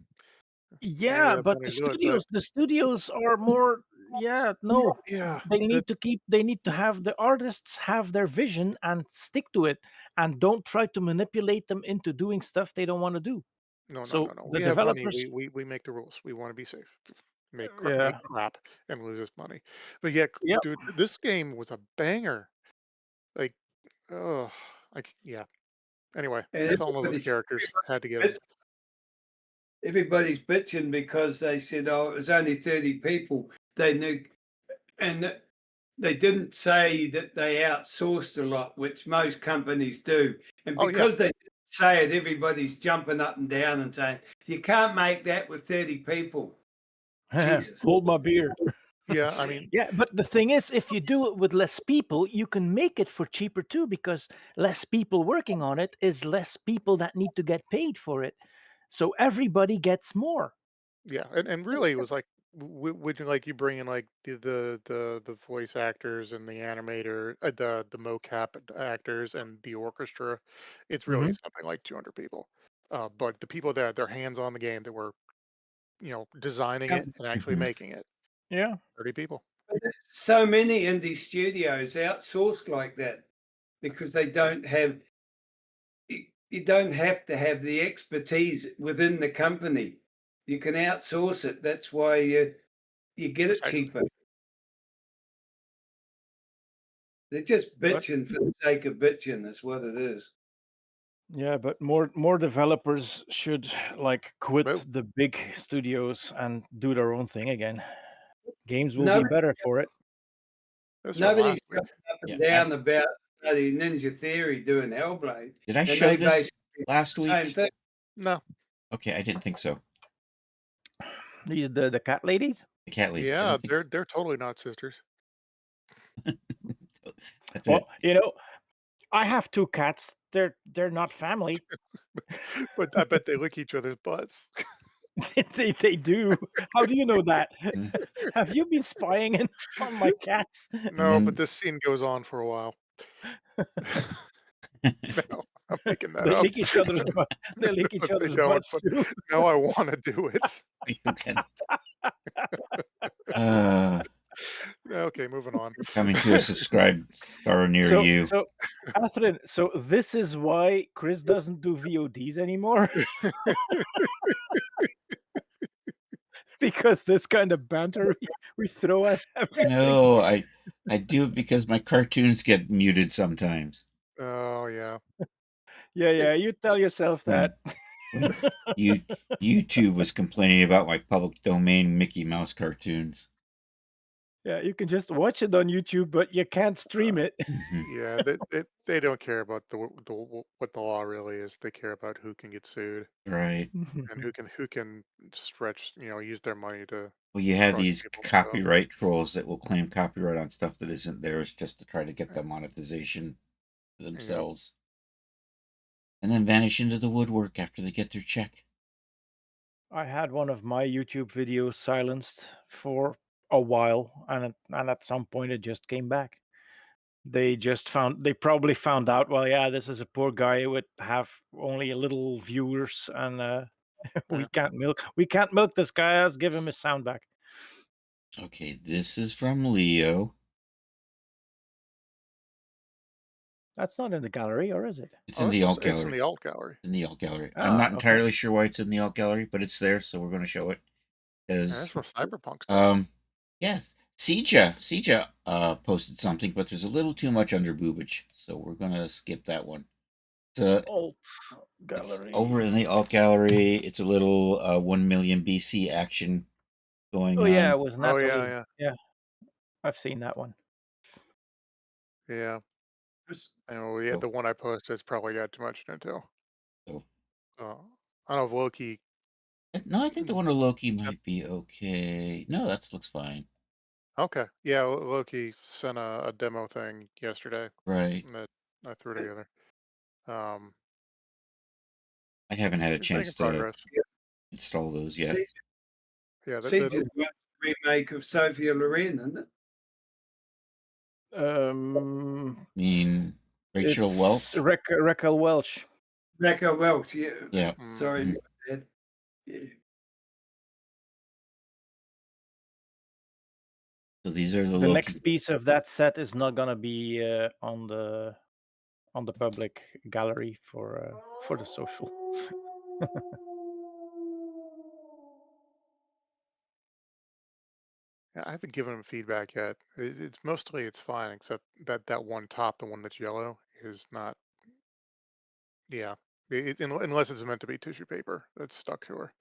Yeah, have but money the to do it, but- studios are more. Yeah, no. Yeah, They need to have the artists have their vision and stick to it, and don't try to manipulate them into doing stuff they don't want to do. no. So We the have money. developers. We make the rules. We want to be safe. Make Yeah. crap and lose us money. But yeah, Yep. dude, this game was a banger. Like, oh, yeah. Anyway, And I fell in love with the everybody's- characters. Had to get them. Everybody's bitching because they said, "Oh, it was only 30 people." They knew, and they didn't say that they outsourced a lot, which most companies do. And Oh, yeah. because they didn't say it, everybody's jumping up and down and saying, "You can't make that with 30 people." Jesus. Hold my beer. Yeah, I mean, Yeah, but the thing is, if you do it with less people, you can make it for cheaper too, because less people working on it is less people that need to get paid for it. So everybody gets more. yeah, and really, it was like would you like you bring in like the voice actors and the animator, the mocap actors and the orchestra. It's really Mhm. something like 200 people. But the people that had their hands on the game that were designing Yeah. it and actually Mhm. making it, Yeah. 30 people. So many indie studios outsource like that because they don't have. You don't have to have the expertise within the company. You can outsource it. That's why you get it Precisely. cheaper. They're just bitching for the sake of bitching. That's what it is. Yeah, but more developers should like quit Well, the big studios and do their own thing again. Games will be Nobody, better for it. that's from nobody's last week. jumping up and Yeah, down about bloody Ninja Theory doing Hellblade. did I And show they this basically last the same week? thing. No. Okay, I didn't think so. These the cat ladies. The cat ladies. I Yeah, don't think they're totally not sisters. that's it. Well, you know, I have 2 cats. They're not family. But I bet they lick each other's butts. They do. How do you know that? Mm. Have you been spying on my cats? No, then- but this scene goes on for a while. No, I'm making that They up. lick each other's butt. They lick each They other's don't, butts but too. now I want to do it. You can. Uh, Okay, moving on. coming to a subscribe star near you. So, Catherine, so this is why Chris doesn't do VODs anymore? Because this kind of banter we throw at everything. No, I do it because my cartoons get muted sometimes. Oh yeah. Yeah, you tell yourself that. When YouTube was complaining about my public domain Mickey Mouse cartoons. Yeah, you can just watch it on YouTube, but you can't stream it. Mhm. Yeah, they don't care about what the law really is. They care about who can get sued Right. and who can stretch, use their money to. Well, you have charge these people and stuff. copyright trolls that will claim copyright on stuff that isn't theirs just to try to get the monetization for themselves. And then vanish into the woodwork after they get their check. I had one of my YouTube videos silenced for a while, and at some point it just came back. They probably found out, well, yeah, this is a poor guy who would have only a little viewers, and we can't milk this guy. Let's give him his sound back. Okay, this is from Leo. That's not in the gallery, or is it? It's in the alt gallery. It's in the alt gallery. In the alt gallery. Ah, I'm not okay. entirely sure why it's in the alt gallery, but it's there, so we're going to show it. That's from Cyberpunk stuff. Yes, Sija posted something, but there's a little too much under boobage, so we're going to skip that one. It's Alt gallery. over in the alt gallery. It's a little 1 million BC action going on. Oh yeah, it was Oh Natalie. yeah. I've seen that one. Yeah. Oh. The one I posted has probably got too much in it too. Oh. I don't know if Loki. No, I think the one of Loki might be okay. No, that looks fine. Okay, yeah, Loki sent a demo thing yesterday Right. that I threw together. I haven't had a It's making chance to progress. install those yet. Yeah, Siege is a remake of Sophia Loren, isn't it? I mean, Rachel it's Welch. Raquel Welch. Raquel Welch, yeah. Yeah. Sorry Mhm. about that. Yeah. So these are the The Loki. next piece of that set is not gonna be on the public gallery for the social. Yeah, I haven't given him feedback yet. It's mostly it's fine, except that one top, the one that's yellow, is not. Yeah, unless it's meant to be tissue paper that's stuck to her.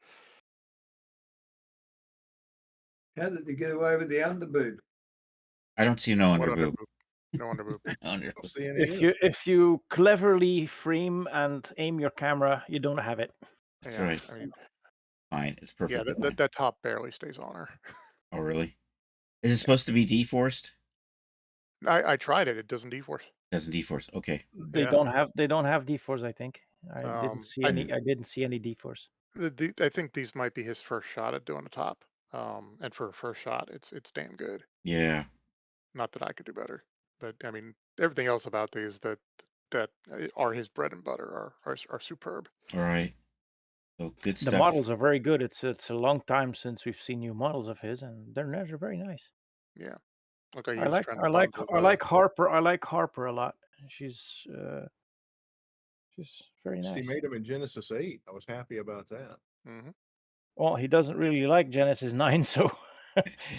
How did they get away with the underboob? I don't see no What underboob. No underboob. Underboob. If you cleverly frame and aim your camera, you don't have it. That's Yeah, right. I mean, Fine. It's yeah, perfectly fine. that top barely stays on her. Oh, really? Is it supposed to be deforced? I tried it. It doesn't deforce. Doesn't deforce. Okay. They Yeah. don't have D-force, I think. I didn't see I- any. I didn't see any D-force. I think these might be his first shot at doing a top. And for a first shot, it's damn good. Yeah. Not that I could do better, but I mean everything else about these that are his bread and butter are superb. All right. So good stuff. The models are very good. It's a long time since we've seen new models of his, and they're very nice. Yeah. Okay, he I was like trying I to like bundle I like Harper. I like Harper a lot. She's very He nice. made him in Genesis 8. I was happy about that. Mm-hmm. Well, he doesn't really like Genesis 9, so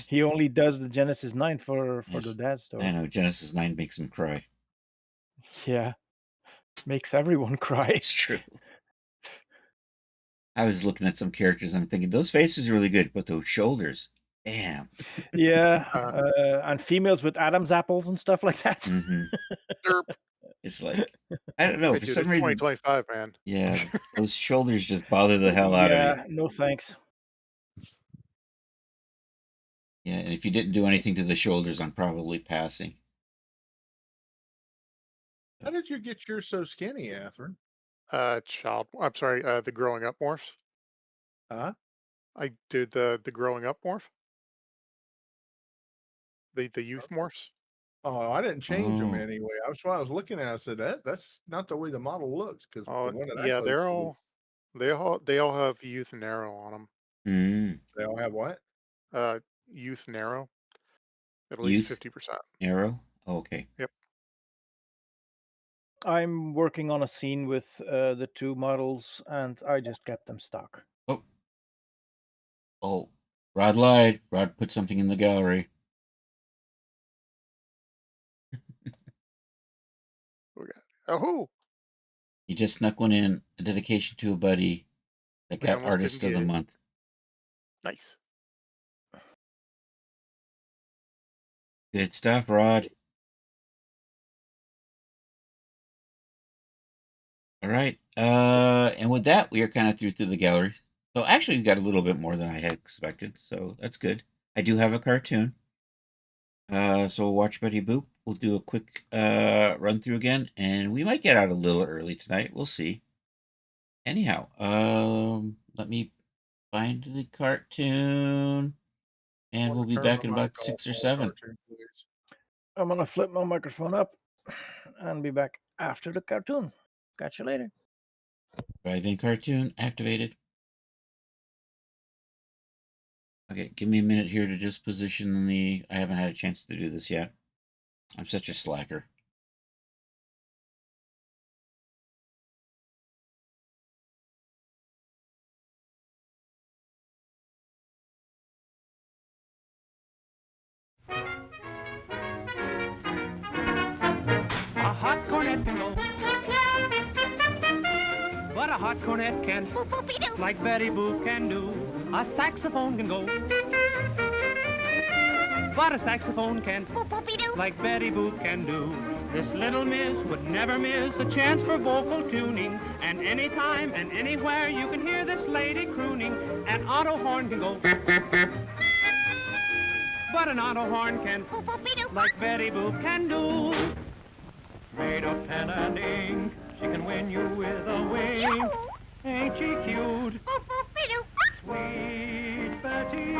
he only does the Genesis 9 for the dad I story. know Genesis 9 makes him cry. Yeah, makes everyone cry. It's true. I was looking at some characters and I'm thinking those faces are really good, but those shoulders, damn. Yeah, Uh, and females with Adam's apples and stuff like that. Hmm. Derp. It's like I don't know Hey, for dude, some it's reason. 2025, man. Yeah, those shoulders just bother the hell out of me. Yeah, no thanks. Yeah, and if you didn't do anything to the shoulders, I'm probably passing. How did you get yours so skinny, Athrun? I'm sorry, the growing up morphs. Huh? I did the growing up morph. The youth morphs. Oh, I didn't change them Oh. anyway. That's why I was looking at it. I said that's not the way the model looks because Oh, the one that I yeah, posted, they all have youth narrow on them. Mm. they all have what? Youth narrow. At least Youth 50%. arrow. Oh, okay. Yep. I'm working on a scene with the two models, and I just kept them stock. Oh, Rod lied. Rod put something in the gallery. Oh, He just snuck one in. A dedication to a buddy that We got almost Artist didn't of the get it. Month. nice. Good stuff, Rod. All right. And with that, we are kind of through the gallery. So actually, we got a little bit more than I had expected. So that's good. I do have a cartoon. So Watch Betty Boop. We'll do a quick run through again, and we might get out a little early tonight. We'll see. Anyhow, let me find the cartoon, and we'll be Turn back the in mic about 6 off or on the 7. cartoon, please. I'm gonna flip my microphone up and be back after the cartoon. Catch you later. Drive-in cartoon activated. Okay, give me a minute here to just position the... I haven't had a chance to do this yet. I'm such a slacker. A hot cornet can go, but a hot cornet can't, like Betty Boop can do. A saxophone can go, but a saxophone can't, like Betty Boop can do. This little miss would never miss a chance for vocal tuning, and anytime and anywhere you can hear this lady crooning. An auto horn can go, but an auto horn can, like Betty Boop can do. Made of pen and ink, she can win you with a wink. Ain't she cute? Sweet Betty.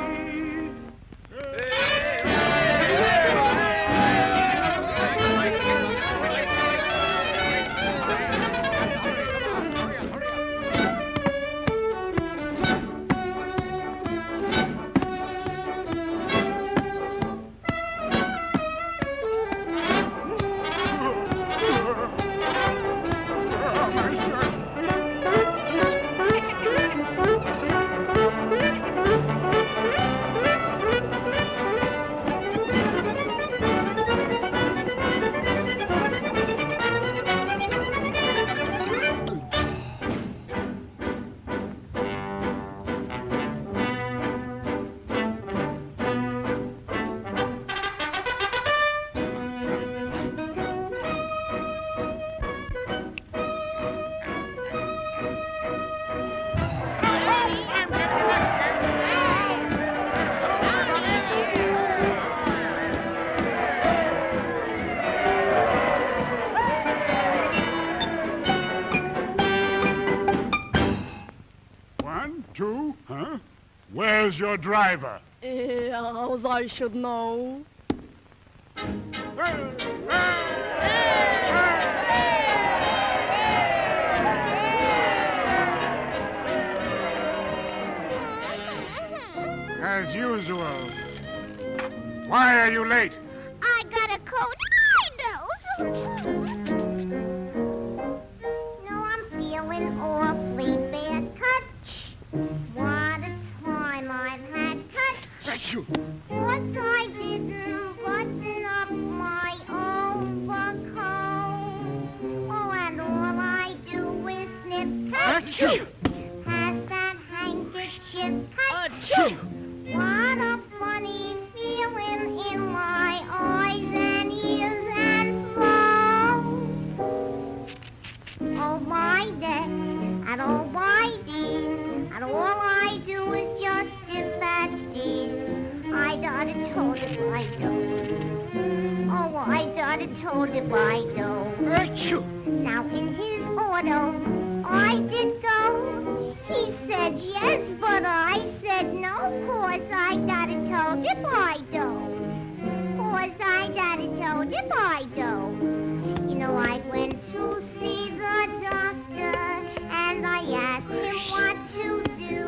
One, two, huh? Where's your driver? As I should know. As usual. Why are you late? 'Cause I didn't button up my overcoat. Oh, and all I do is snip, achoo! Pass that handkerchief, achoo! What a funny feeling in my eyes and ears and throat. Oh, my day, and oh, my deeds, and all I do is just dispatch these. I done it, told it, I do. Oh, I done it, told it, I do. Now, in his auto, I did go. He said yes, but I said no, 'cause I got it, told it, I do. 'Cause I got it, told it, I do. You know, I went to see the doctor, and I asked him what to do.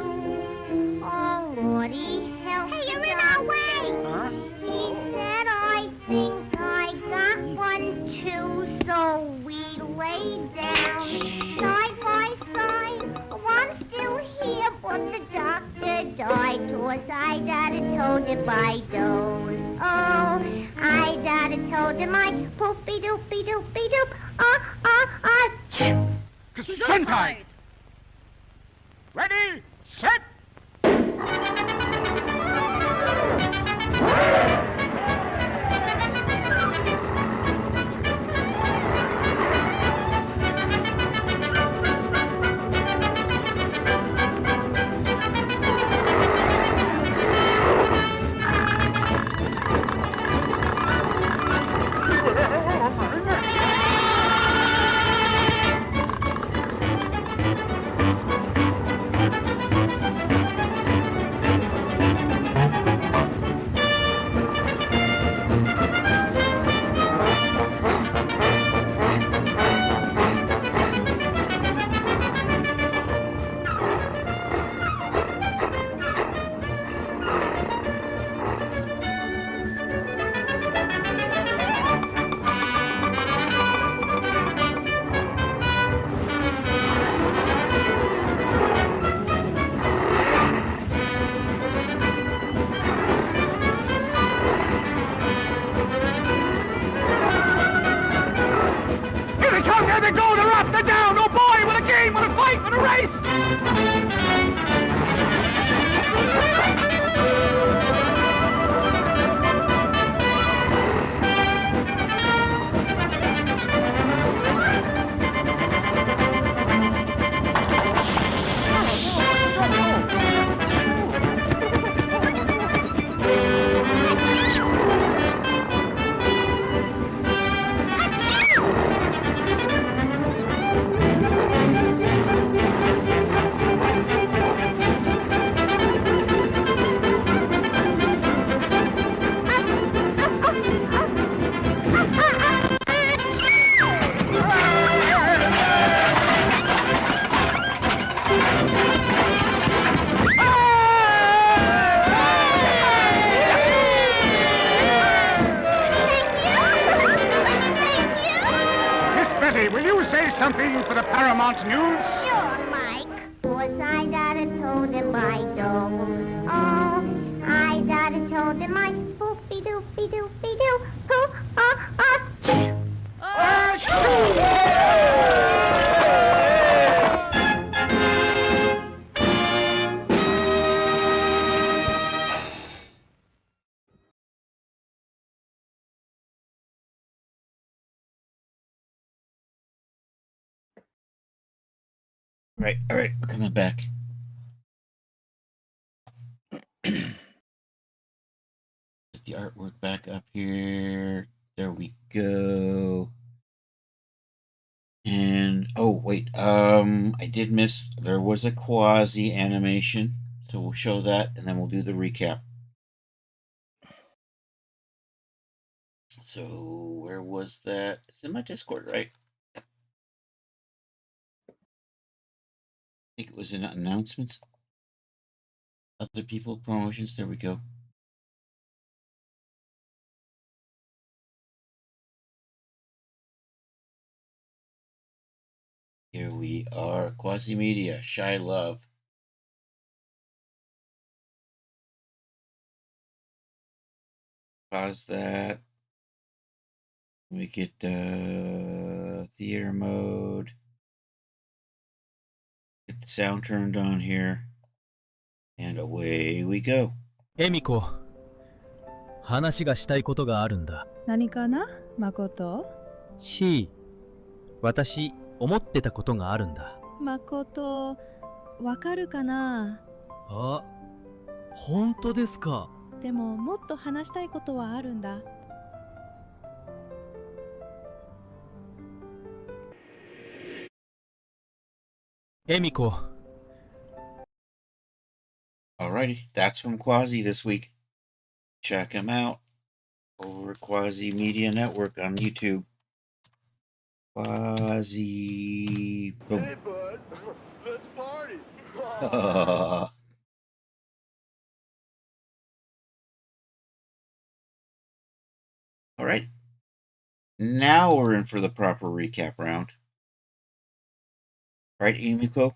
Oh, Lordy, help me. Hey, you're in our way! He said, I think I got one too, so we laid down side by side. Oh, I'm still here, but the doctor died, 'cause I got it, told him by those. Oh, I got it, told him I poopy doopy doopy doop. Gesundheit! Ready, set! something for the Paramount News? Sure, Mike. 'Cause I got it told him I don't. Oh, I got it told him I poopy doopy doopy doo. Poo, All right, we're coming back. Get the artwork back up here. There we go. And oh wait, I did miss. There was a quasi animation, so we'll show that, and then we'll do the recap. So where was that? It's in my Discord, right? I think it was in announcements. Other people, promotions. There we go. Here we are. Quasi Media, Shy Love. Pause that. We get theater mode. Get the sound turned on here. And away we go. 恵美子、話がしたいことがあるんだ。何かな、誠？ C、私、思ってたことがあるんだ。誠、わかるかな？あ、本当ですか。でももっと話したいことはあるんだ。恵美子。 Alrighty, that's from Quasi this week. Check him out over at Quasi Media Network on YouTube. Quasi. Boom. Hey, bud. Let's party. All right. Now we're in for the proper recap round. Right, Emiko?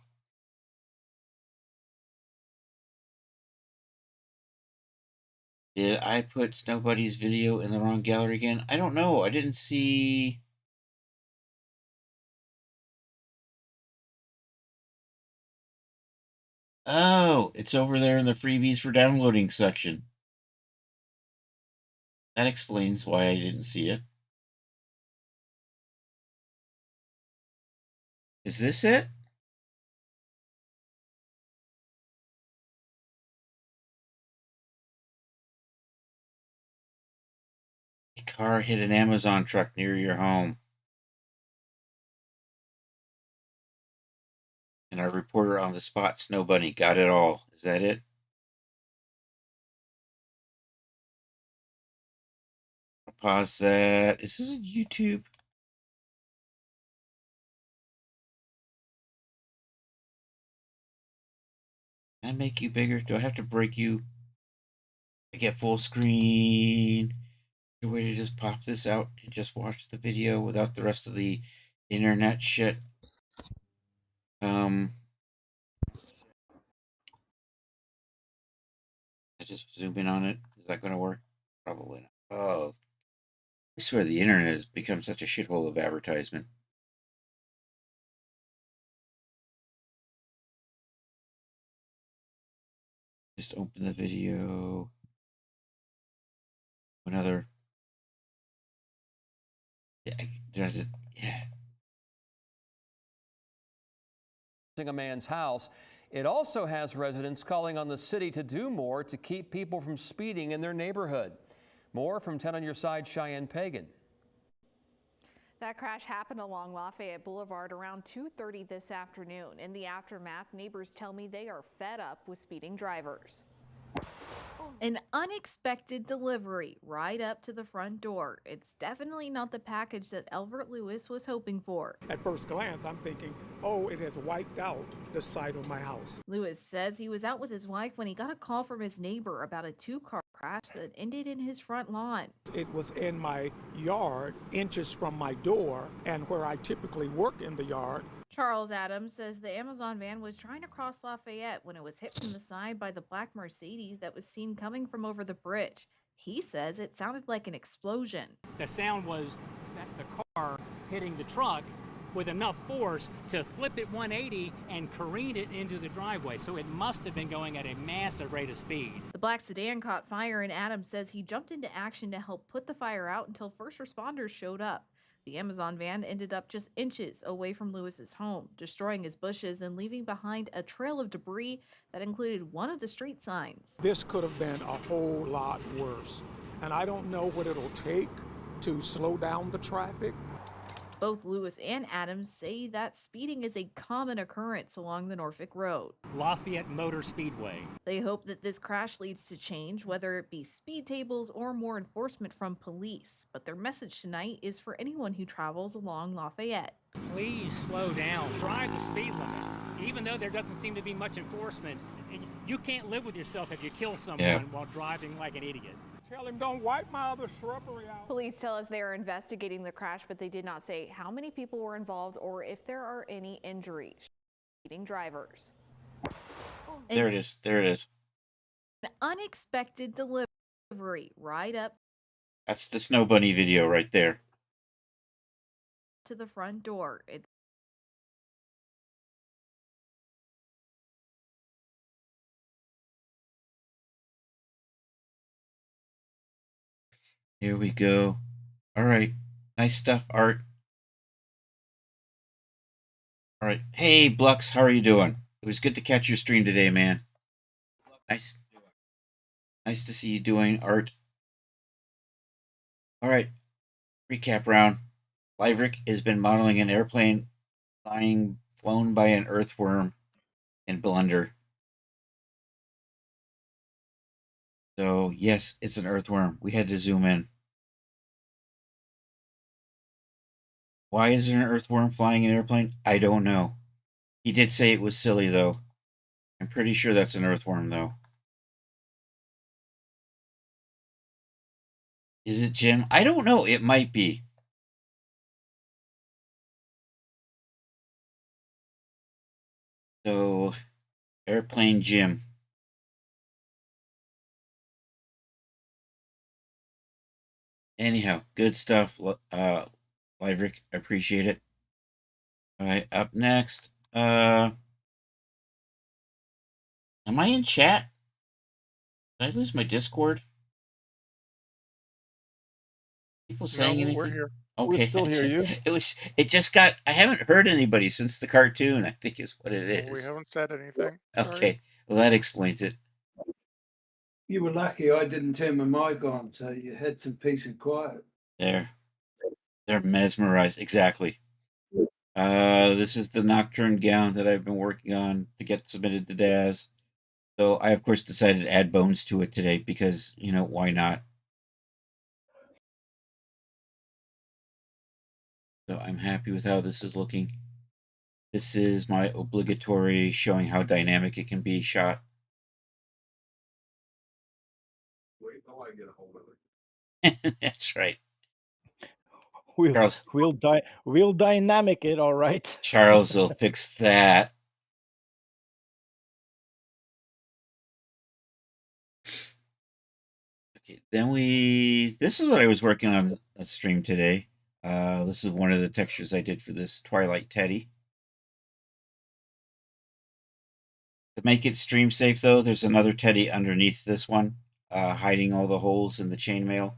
Did I put Snow Buddy's video in the wrong gallery again? I don't know. I didn't see... Oh, it's over there in the freebies for downloading section. That explains why I didn't see it. Is this it? A car hit an Amazon truck near your home. And our reporter on the spot, Snow Bunny, got it all. Is that it? I'll pause that. Is this a YouTube? Can I make you bigger? Do I have to break you? I get full screen. Is there a way to just pop this out and just watch the video without the rest of the internet shit? I just zoom in on it. Is that going to work? Probably not. Oh, I swear the internet has become such a shithole of advertisement. Just open the video. Another. Yeah. Yeah. A man's house. It also has residents calling on the city to do more to keep people from speeding in their neighborhood. More from 10 on Your Side, Cheyenne Pagan. That crash happened along Lafayette Boulevard around 2:30 this afternoon. In the aftermath, neighbors tell me they are fed up with speeding drivers. An unexpected delivery right up to the front door. It's definitely not the package that Elbert Lewis was hoping for. At first glance, I'm thinking, oh, it has wiped out the side of my house. Lewis says he was out with his wife when he got a call from his neighbor about a two-car crash that ended in his front lawn. It was in my yard, inches from my door, and where I typically work in the yard. Charles Adams says the Amazon van was trying to cross Lafayette when it was hit from the side by the black Mercedes that was seen coming from over the bridge. He says it sounded like an explosion. The sound was that the car hitting the truck with enough force to flip it 180 and careen it into the driveway. So it must have been going at a massive rate of speed. The black sedan caught fire, and Adams says he jumped into action to help put the fire out until first responders showed up. The Amazon van ended up just inches away from Lewis's home, destroying his bushes and leaving behind a trail of debris that included one of the street signs. This could have been a whole lot worse, and I don't know what it'll take to slow down the traffic. Both Lewis and Adams say that speeding is a common occurrence along the Norfolk Road. Lafayette Motor Speedway. They hope that this crash leads to change, whether it be speed tables or more enforcement from police. But their message tonight is for anyone who travels along Lafayette. Please slow down. Drive the speed limit. Even though there doesn't seem to be much enforcement, you can't live with yourself if you kill someone while driving like an idiot. Tell him don't wipe my other shrubbery out. Police tell us they are investigating the crash, but they did not say how many people were involved or if there are any injuries. Speeding drivers. There it is. There it is. An unexpected delivery right up That's the Snow Bunny video right there. To the front door. It's Here we go. All right. Nice stuff, Art. All right. Hey, Blux, how are you doing? It was good to catch your stream today, man. Nice. Nice to see you doing, Art. All right. Recap round. Liverick has been modeling an airplane flown by an earthworm in Blender. So, yes, it's an earthworm. We had to zoom in. Why is there an earthworm flying an airplane? I don't know. He did say it was silly, though. I'm pretty sure that's an earthworm, though. Is it Jim? I don't know. It might be. So, Airplane Jim. Anyhow, good stuff, Liverick. I appreciate it. All right, up next. Am I in chat? Did I lose my Discord? People saying anything? We're here. Okay, We still hear you. It just got. I haven't heard anybody since the cartoon. I think is what it is. We haven't said anything. Okay, well that explains it. You were lucky I didn't turn my mic on, so you had some peace and quiet. They're mesmerized. Exactly. This is the Nocturne gown that I've been working on to get submitted to Daz. So I, of course, decided to add bones to it today because, why not? So I'm happy with how this is looking. This is my obligatory showing how dynamic it can be shot. Wait till I get a hold of it. That's right. We'll dynamic it, all right. Charles will fix that. Okay, then this is what I was working on a stream today. This is one of the textures I did for this Twilight Teddy. To make it stream safe, though, there's another Teddy underneath this one, hiding all the holes in the chainmail.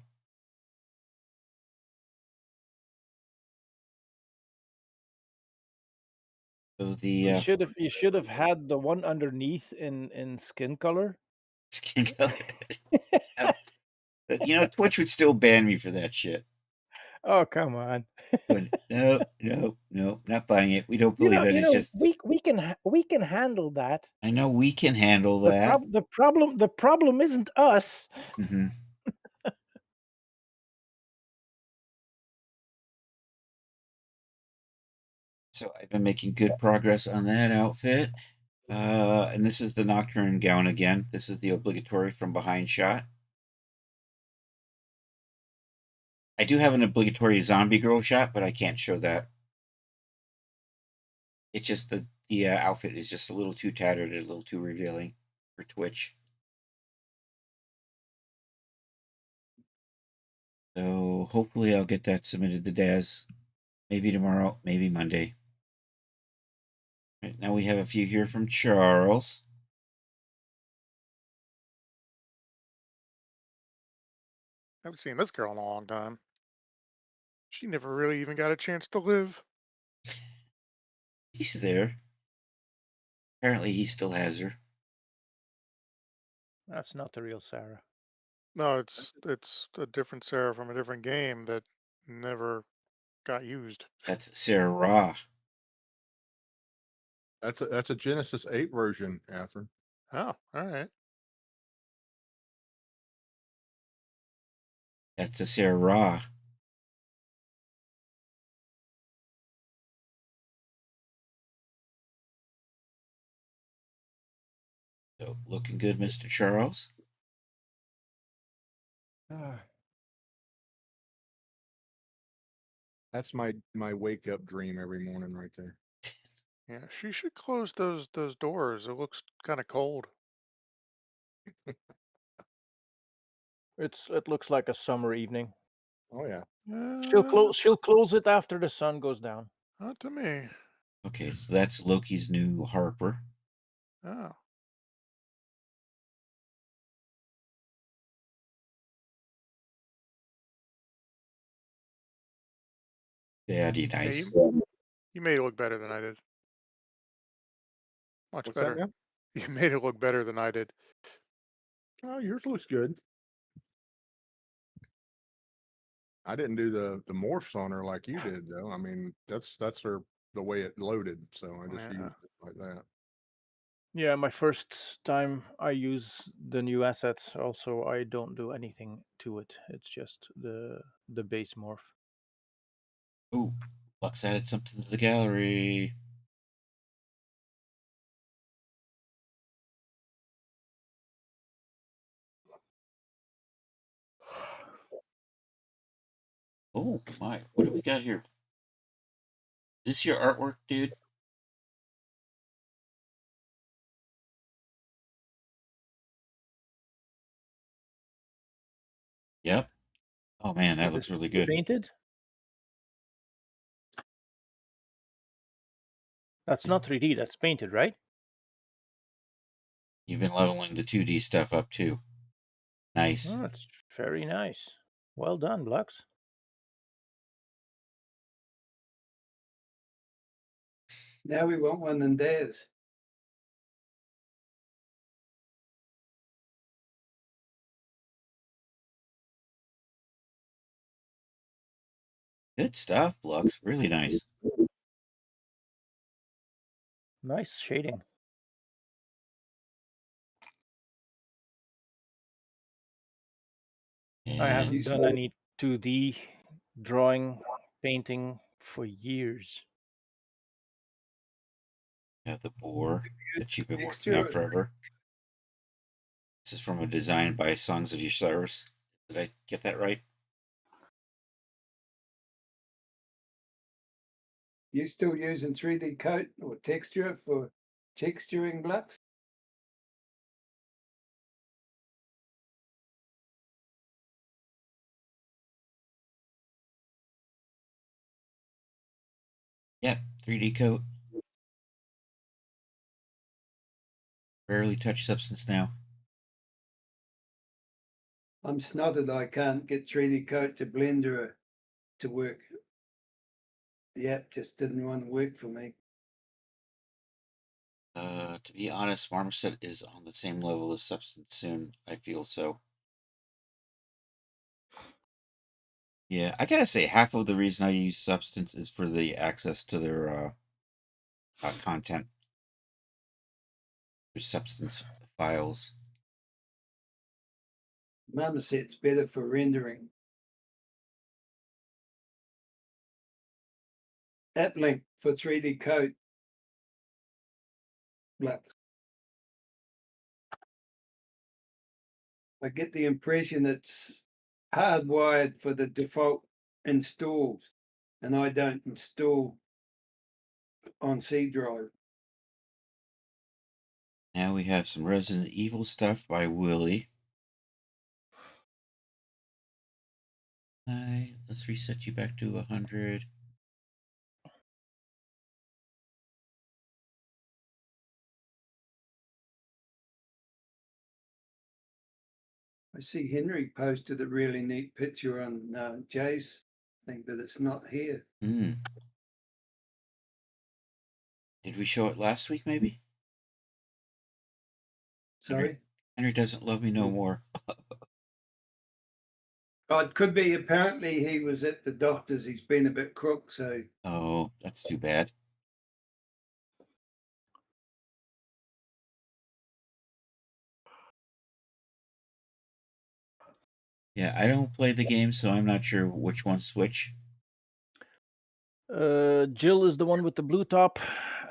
So you should have had the one underneath in skin color. Skin color. Twitch would still ban me for that shit. Oh, come on. No, not buying it. We don't believe that. It's just we can handle that. I know we can handle that. The problem isn't us. Mm-hmm. So I've been making good progress on that outfit. And this is the Nocturne gown again. This is the obligatory from behind shot. I do have an obligatory zombie girl shot, but I can't show that. It's just the outfit is just a little too tattered, a little too revealing for Twitch. So hopefully I'll get that submitted to Daz. Maybe tomorrow, maybe Monday. Right, now we have a few here from Charles. I haven't seen this girl in a long time. She never really even got a chance to live. He's there. Apparently he still has her. That's not the real Sarah. No, it's a different Sarah from a different game that never got used. That's Sarah Ra. That's a Genesis 8 version, Catherine. Oh, all right. That's a Sarah Ra. So looking good, Mr. Charles. That's my wake up dream every morning right there. Yeah, she should close those doors. It looks kind of cold. It looks like a summer evening. Oh yeah. She'll close it after the sun goes down. Not to me. Okay, so that's Loki's new Harper. Oh. Daddy nice. You made it look better than I did. Much What's that better. now? You made it look better than I did. Oh, yours looks good. I didn't do the morphs on her like you did though. I mean, that's her the way it loaded, so I just Yeah. used it like that. Yeah, my first time I use the new assets. Also, I don't do anything to it. It's just the base morph. Ooh, Lux added something to the gallery. Oh my, what do we got here? Is this your artwork, dude? Yep. Oh man, that looks really good. Painted? That's not 3D, that's painted, right? You've been leveling the 2D stuff up too. Nice. Oh, that's very nice. Well done, Blux. Now we want one in theirs. Good stuff, Blux. Really nice. Nice shading. I haven't done any 2D drawing, painting for years. You have the boar that you've been working on forever. This is from a design by Songs of Osiris. Did I get that right? You still using 3D coat or texture for texturing Blux? Yeah, 3D coat. Rarely touch substance now. I'm snotted. I can't get 3D coat to Blender to work. The app just didn't want to work for me. To be honest, Marmoset is on the same level as Substance soon. I feel so. Yeah, I gotta say, half of the reason I use Substance is for the access to their content. Their Substance files. Marmoset's better for rendering. App link for 3D coat. Blux. I get the impression it's hardwired for the default installs, and I don't install on C drive. Now we have some Resident Evil stuff by Willie. Let's reset you back to 100. I see Henry posted a really neat picture on Jay's thing, but it's not here. Did we show it last week, maybe? Sorry? Henry doesn't love me no more. Oh, it could be. Apparently, he was at the doctor's. He's been a bit crook, so. Oh, that's too bad. Yeah, I don't play the game, so I'm not sure which one's which. Jill is the one with the blue top,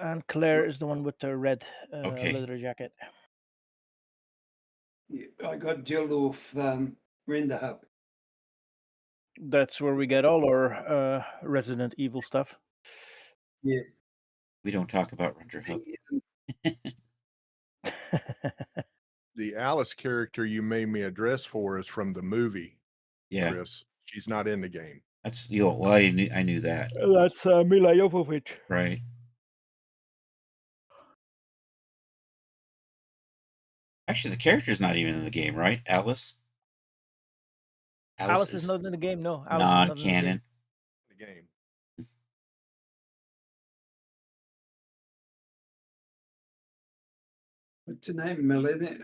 and Claire is the one with the red Okay. leather jacket. Yeah, I got Jill off Render Hub. That's where we get all our Resident Evil stuff. Yeah. We don't talk about Render Hub. The the Alice character you made me a dress for is from the movie, Yeah, Chris. She's not in the game. that's the old. Well, I knew that. That's Mila Jovovich. Right. Actually, the character's not even in the game, right? Alice. Alice is not in the game. No, Alice is not in the game. non-canon. The game. What's her name, Melina?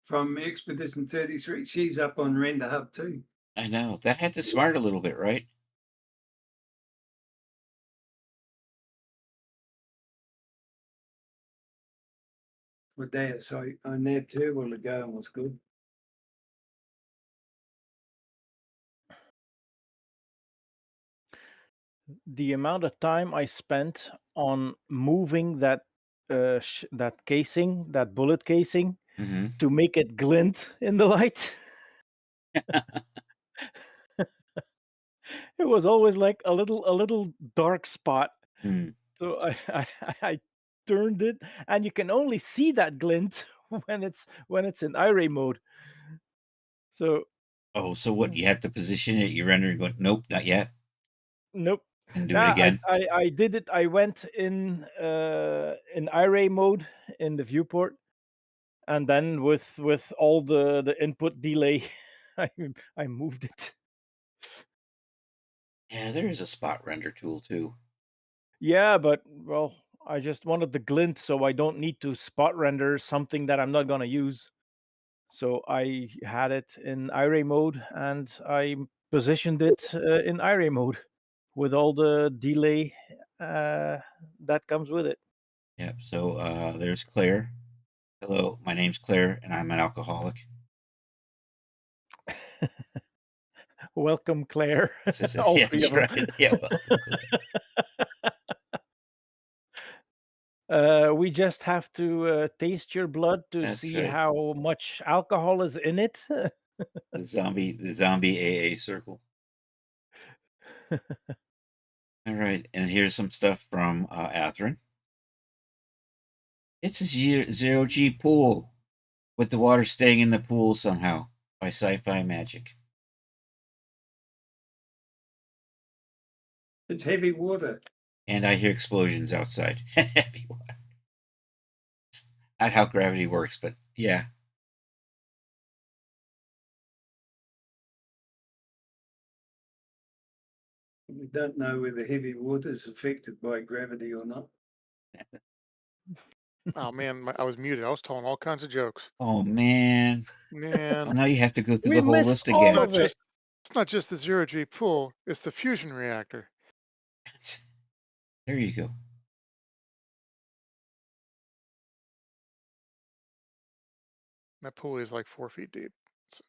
From Expedition 33. She's up on Render Hub too. I know that had to smart a little bit, right? For that, so I nabbed her a while ago and was good. The amount of time I spent on moving that that casing, that bullet casing, Mm-hmm. to make it glint in the light. It was always like a little dark spot. Mm. So I turned it, and you can only see that glint when it's in iRay mode. So Oh, so what? You have to position it. You render and go, nope, not yet. nope. And do Nah, it again. I did it. I went in iRay mode in the viewport, and then with all the input delay, I moved it. Yeah, there is a spot render tool too. Yeah, but well, I just wanted the glint, so I don't need to spot render something that I'm not gonna use. So I had it in iRay mode, and I positioned it in iRay mode with all the delay that comes with it. Yep. So there's Claire. Hello, my name's Claire, and I'm an alcoholic. Welcome, Claire. Says it. All Yeah, three that's of 'em. right. Yeah, well, We just have to taste your blood to That's see right. how much alcohol is in it. the zombie AA circle. All right, and here's some stuff from Atherin. It's a zero G pool with the water staying in the pool somehow by Sci-Fi Magic. It's heavy water. And I hear explosions outside. Heavy water. It's not how gravity works, but yeah. We don't know whether heavy water is affected by gravity or not. Oh man, I was muted. I was telling all kinds of jokes. Oh man. Man, Well, now you have to go through We the whole missed list all again. of it. It's not just the zero G pool; it's the fusion reactor. There you go. That pool is like 4 feet deep. So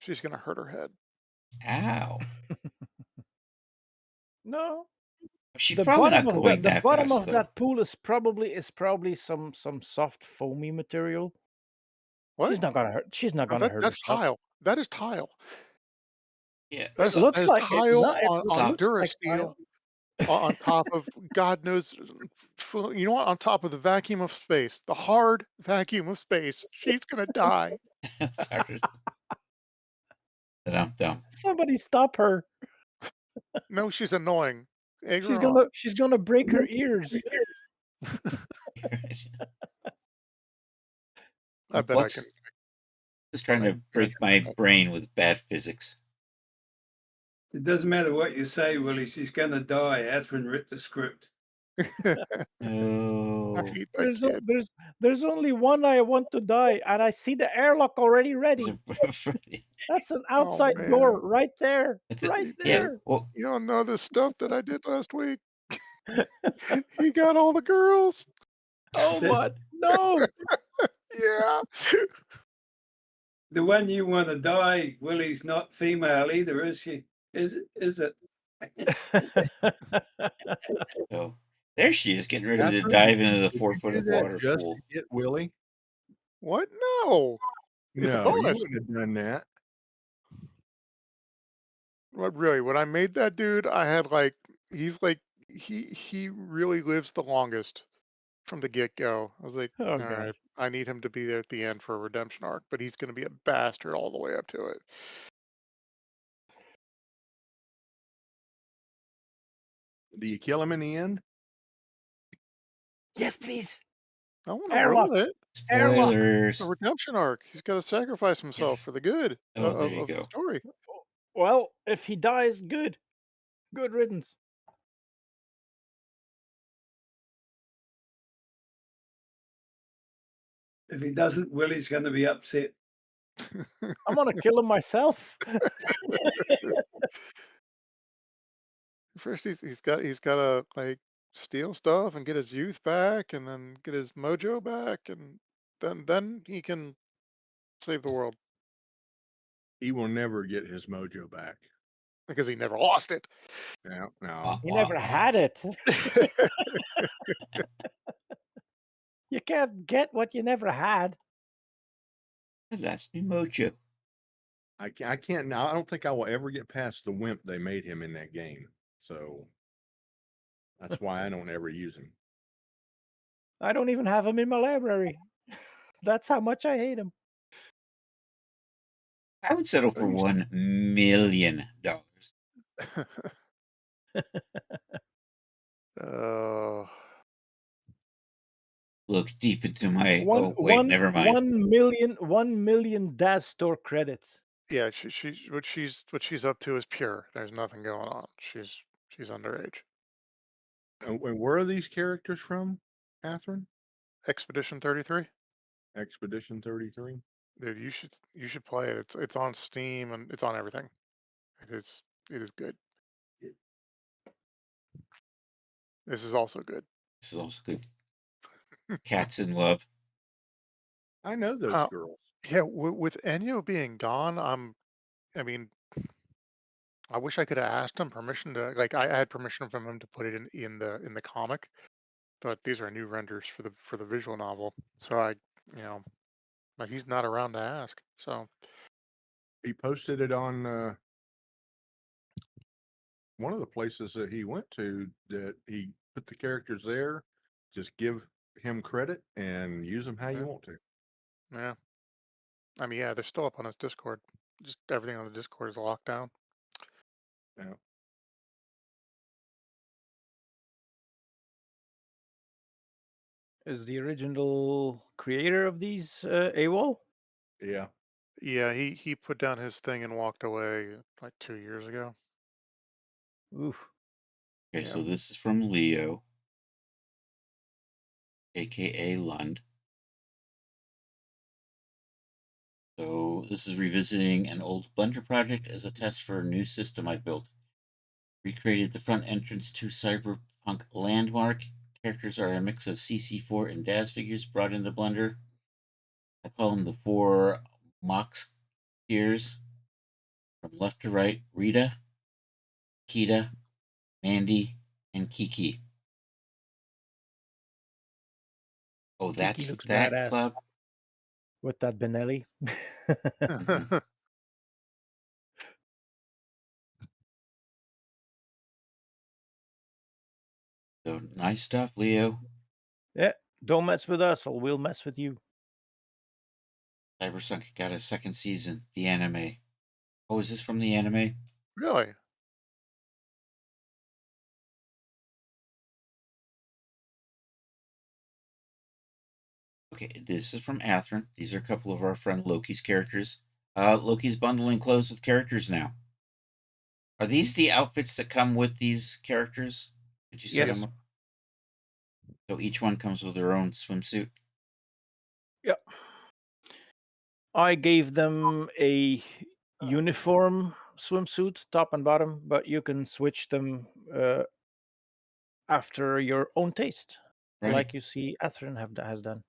she's gonna hurt her head. Ow. No. She's The probably bottom not of going the that bottom fast, of though. that pool is probably some soft foamy material. What? She's not gonna hurt. She's not No, gonna hurt that's herself. tile. That is tile. Yeah. That Looks is like it. tile No, it on looks like Durasteel tile. on top of God knows, you know what? On top of the vacuum of space, the hard vacuum of space. She's gonna die. Sorry. Dum. Somebody stop her. No, she's annoying. Egg her on. She's gonna break her ears. I bet I can. Just trying to break my brain with bad physics. It doesn't matter what you say, Willie. She's going to die. Atherin wrote the script. No. I hate that kid. There's only one I want to die, and I see the airlock already ready. That's an outside door man. right there. It's right yeah. there. Well, You don't know the stuff that I did last week. He got all the girls. Oh my no. Yeah. The one you want to die, Willie's not female either, is she? Is it? so there she is, getting ready to Catherine, dive into the did 4 you foot do of that water just pool. to get Willie? What? No. It's a No, you bonus. wouldn't have done that. What really? When I made that dude, I had like he really lives the longest. from the get-go. I was like, Oh, all God. right, I need him to be there at the end for a redemption arc, but he's going to be a bastard all the way up to it. Do you kill him in the end? Yes, please. I want to Airlock. ruin it. Airlock. Spoilers. A redemption arc. He's got to sacrifice himself for the good Oh, there you of the go. story. Well, if he dies, good. Good riddance. If he doesn't, Willie's going to be upset. I'm gonna kill him myself. First, he's got to like steal stuff and get his youth back, and then get his mojo back, and then he can save the world He will never get his mojo back. because he never lost it. No, no. He never had it. You can't get what you never had. That's me mojo. I can't now. I don't think I will ever get past the wimp they made him in that game. So that's why I don't ever use him. I don't even have him in my library. That's how much I hate him. I would settle for $1 million. Look deep into my. Oh wait, never mind. 1 million DAS store credits. Yeah, what she's up to is pure. There's nothing going on. She's underage. And where are these characters from, Catherine? Expedition 33. Expedition 33. Dude, you should play it. It's on Steam and it's on everything. It is good. This is also good. This is also good. Cats in Love. I know those girls. Yeah, with Ennio being gone, I mean, I wish I could have asked him permission to, like, I had permission from him to put it in the comic, but these are new renders for the visual novel. So but he's not around to ask. So he posted it on one of the places that he went to, that he put the characters there. Just give him credit and use them how you want to. yeah, I mean, yeah, they're still up on his Discord. Just everything on the Discord is locked down. Yeah. Is the original creator of these AWOL? Yeah. Yeah, he put down his thing and walked away like 2 years ago. Oof. Okay, so this is from Leo, aka Lund. So this is revisiting an old Blender project as a test for a new system I've built. Recreated the front entrance to Cyberpunk Landmark. Characters are a mix of CC4 and DAS figures brought into Blender. I call them the 4 Mox tiers. From left to right, Rita, Kita, Mandy, and Kiki. Oh, that's looks that badass. club? With that Benelli. So nice stuff, Leo. Yeah, don't mess with us or we'll mess with you. Cybersunk got a second season, the anime. Oh, is this from the anime? Really? Okay, this is from Atherin. These are a couple of our friend Loki's characters. Loki's bundling clothes with characters now. Are these the outfits that come with these characters? Did you see Yes. them? So each one comes with their own swimsuit? Yep. I gave them a uniform swimsuit, top and bottom, but you can switch them after your own taste, Right. like you see Atherin has done.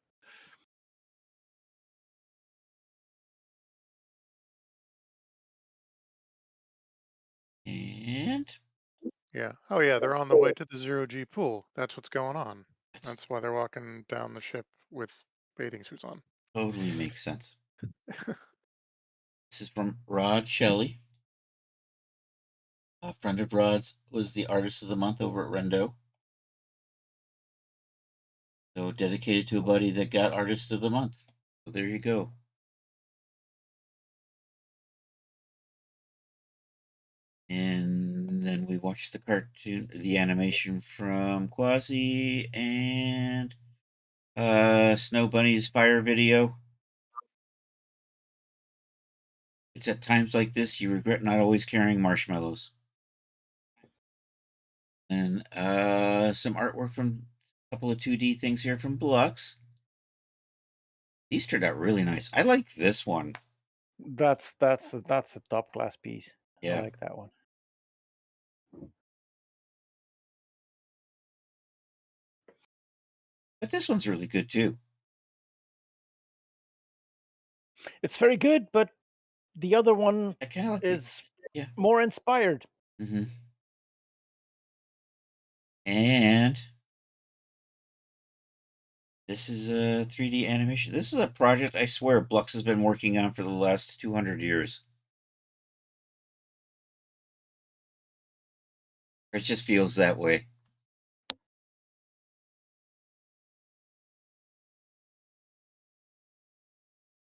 And Yeah. Oh yeah, they're on the way to the zero-G pool. That's what's going on. That's why they're walking down the ship with bathing suits on. totally makes sense. This is from Rod Shelley. A friend of Rod's was the artist of the month over at Rendo. So dedicated to a buddy that got Artist of the Month. So there you go. And then we watched the cartoon, the animation from Quasi and Snow Bunny's fire video. It's at times like this you regret not always carrying marshmallows. And some artwork from a couple of 2D things here from Blux. These turned out really nice. I like this one. That's a top class piece. Yeah. I like that one. But this one's really good too. It's very good, but the other one I kind of like is yeah. more inspired. Mm-hmm. And this is a 3D animation. This is a project I swear Blux has been working on for the last 200 years. It just feels that way.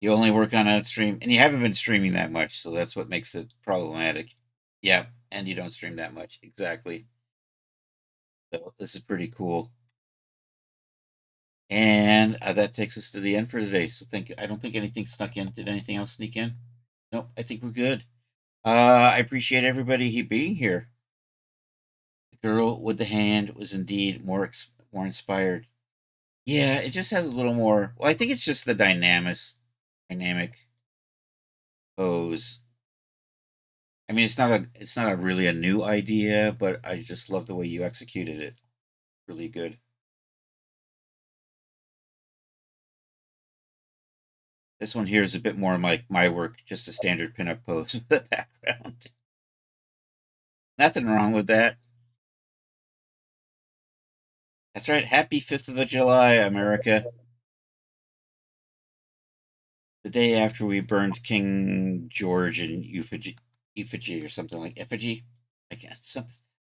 You only work on a stream, and you haven't been streaming that much, so that's what makes it problematic. Yeah, and you don't stream that much. Exactly. So this is pretty cool. And that takes us to the end for today. So thank you. I don't think anything snuck in. Did anything else sneak in? Nope, I think we're good. I appreciate everybody being here. The girl with the hand was indeed more inspired. Yeah, it just has a little more. Well, I think it's just the dynamic pose. I mean, it's not a really a new idea, but I just love the way you executed it. Really good. This one here is a bit more like my work, just a standard pinup pose with the background. Nothing wrong with that. That's right. Happy 5th of July, America. The day after we burned King George in effigy or something like effigy. I can't.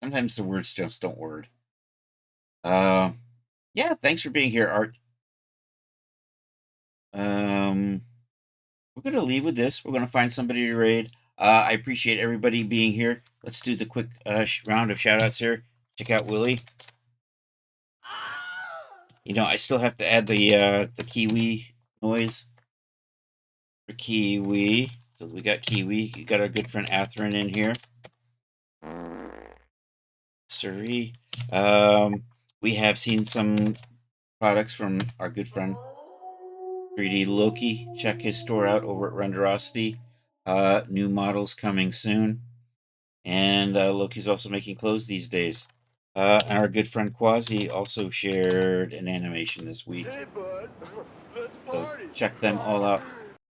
Sometimes the words just don't word. Yeah. Thanks for being here, Art. We're gonna leave with this. We're gonna find somebody to raid. I appreciate everybody being here. Let's do the quick round of shout outs here. Check out Willie. You know, I still have to add the Kiwi noise for Kiwi. So we got Kiwi. You got our good friend Atherin in here. Sorry. We have seen some products from our good friend 3D Loki. Check his store out over at Renderosity. New models coming soon. And Loki's also making clothes these days. And our good friend Quasi also shared an animation this week. Hey, bud. Let's party. So check them all out.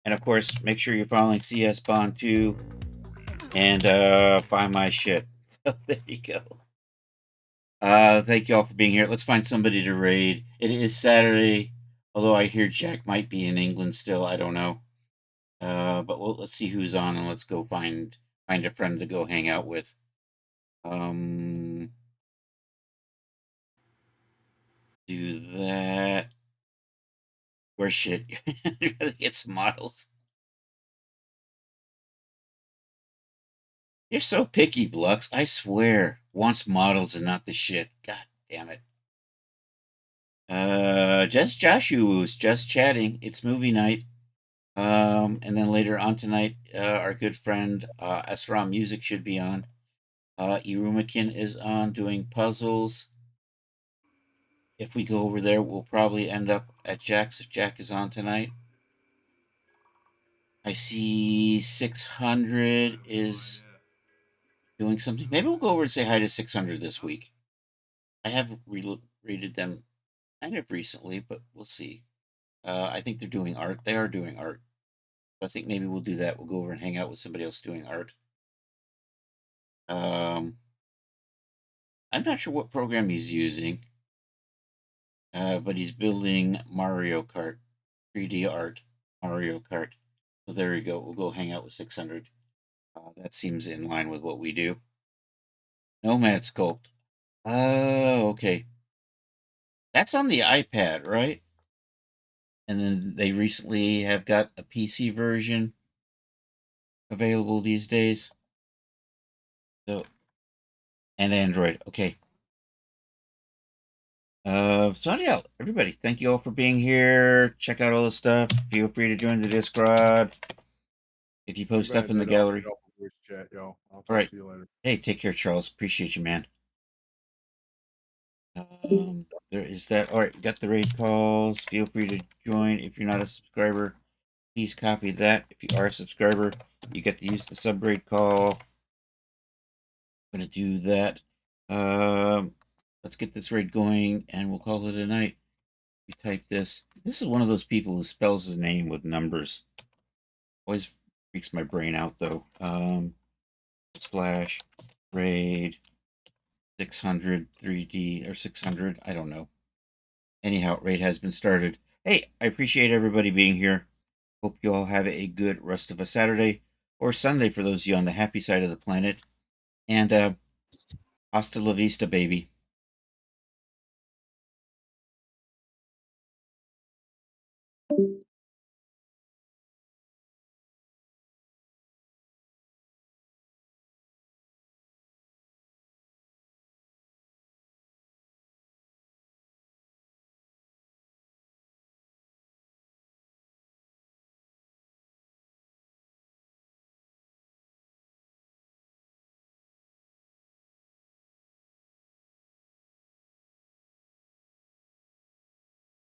And of course, make sure you're following CS Bond 2 and buy my shit. So there you go. Thank you all for being here. Let's find somebody to raid. It is Saturday, although I hear Jack might be in England still. I don't know. But let's see who's on and let's go find a friend to go hang out with. Do that. Where's shit? You gotta get some models. You're so picky, Blux. I swear. Wants models and not the shit. God damn it. Just Joshua's just chatting. It's movie night. And then later on tonight, our good friend Esra Music should be on. Irumakin is on doing puzzles. If we go over there, we'll probably end up at Jack's if Jack is on tonight. I see 600 is doing something. Maybe we'll go over and say hi to 600 this week. I have rated them kind of recently, but we'll see. I think they're doing art. They are doing art. I think maybe we'll do that. We'll go over and hang out with somebody else doing art. I'm not sure what program he's using, but he's building Mario Kart, 3D art, Mario Kart. So there you go. We'll go hang out with 600. That seems in line with what we do. Nomad Sculpt. Oh, okay. That's on the iPad, right? And then they recently have got a PC version available these days. So, and Android. Okay. So yeah, everybody, thank you all for being here. Check out all the stuff. Feel free to join the Discord. If you post stuff in the gallery. Chat, y'all. I'll talk All right. to you later. Hey, take care, Charles. Appreciate you, man. There is that. All right, got the raid calls. Feel free to join. If you're not a subscriber, please copy that. If you are a subscriber, you get to use the sub raid call. I'm gonna do that. Let's get this raid going, and we'll call it a night. You type this. This is one of those people who spells his name with numbers. Always freaks my brain out, though. Slash raid 600 3D or 600. I don't know. Anyhow, raid has been started. Hey, I appreciate everybody being here. Hope you all have a good rest of a Saturday or Sunday for those of you on the happy side of the planet. And hasta la vista, baby.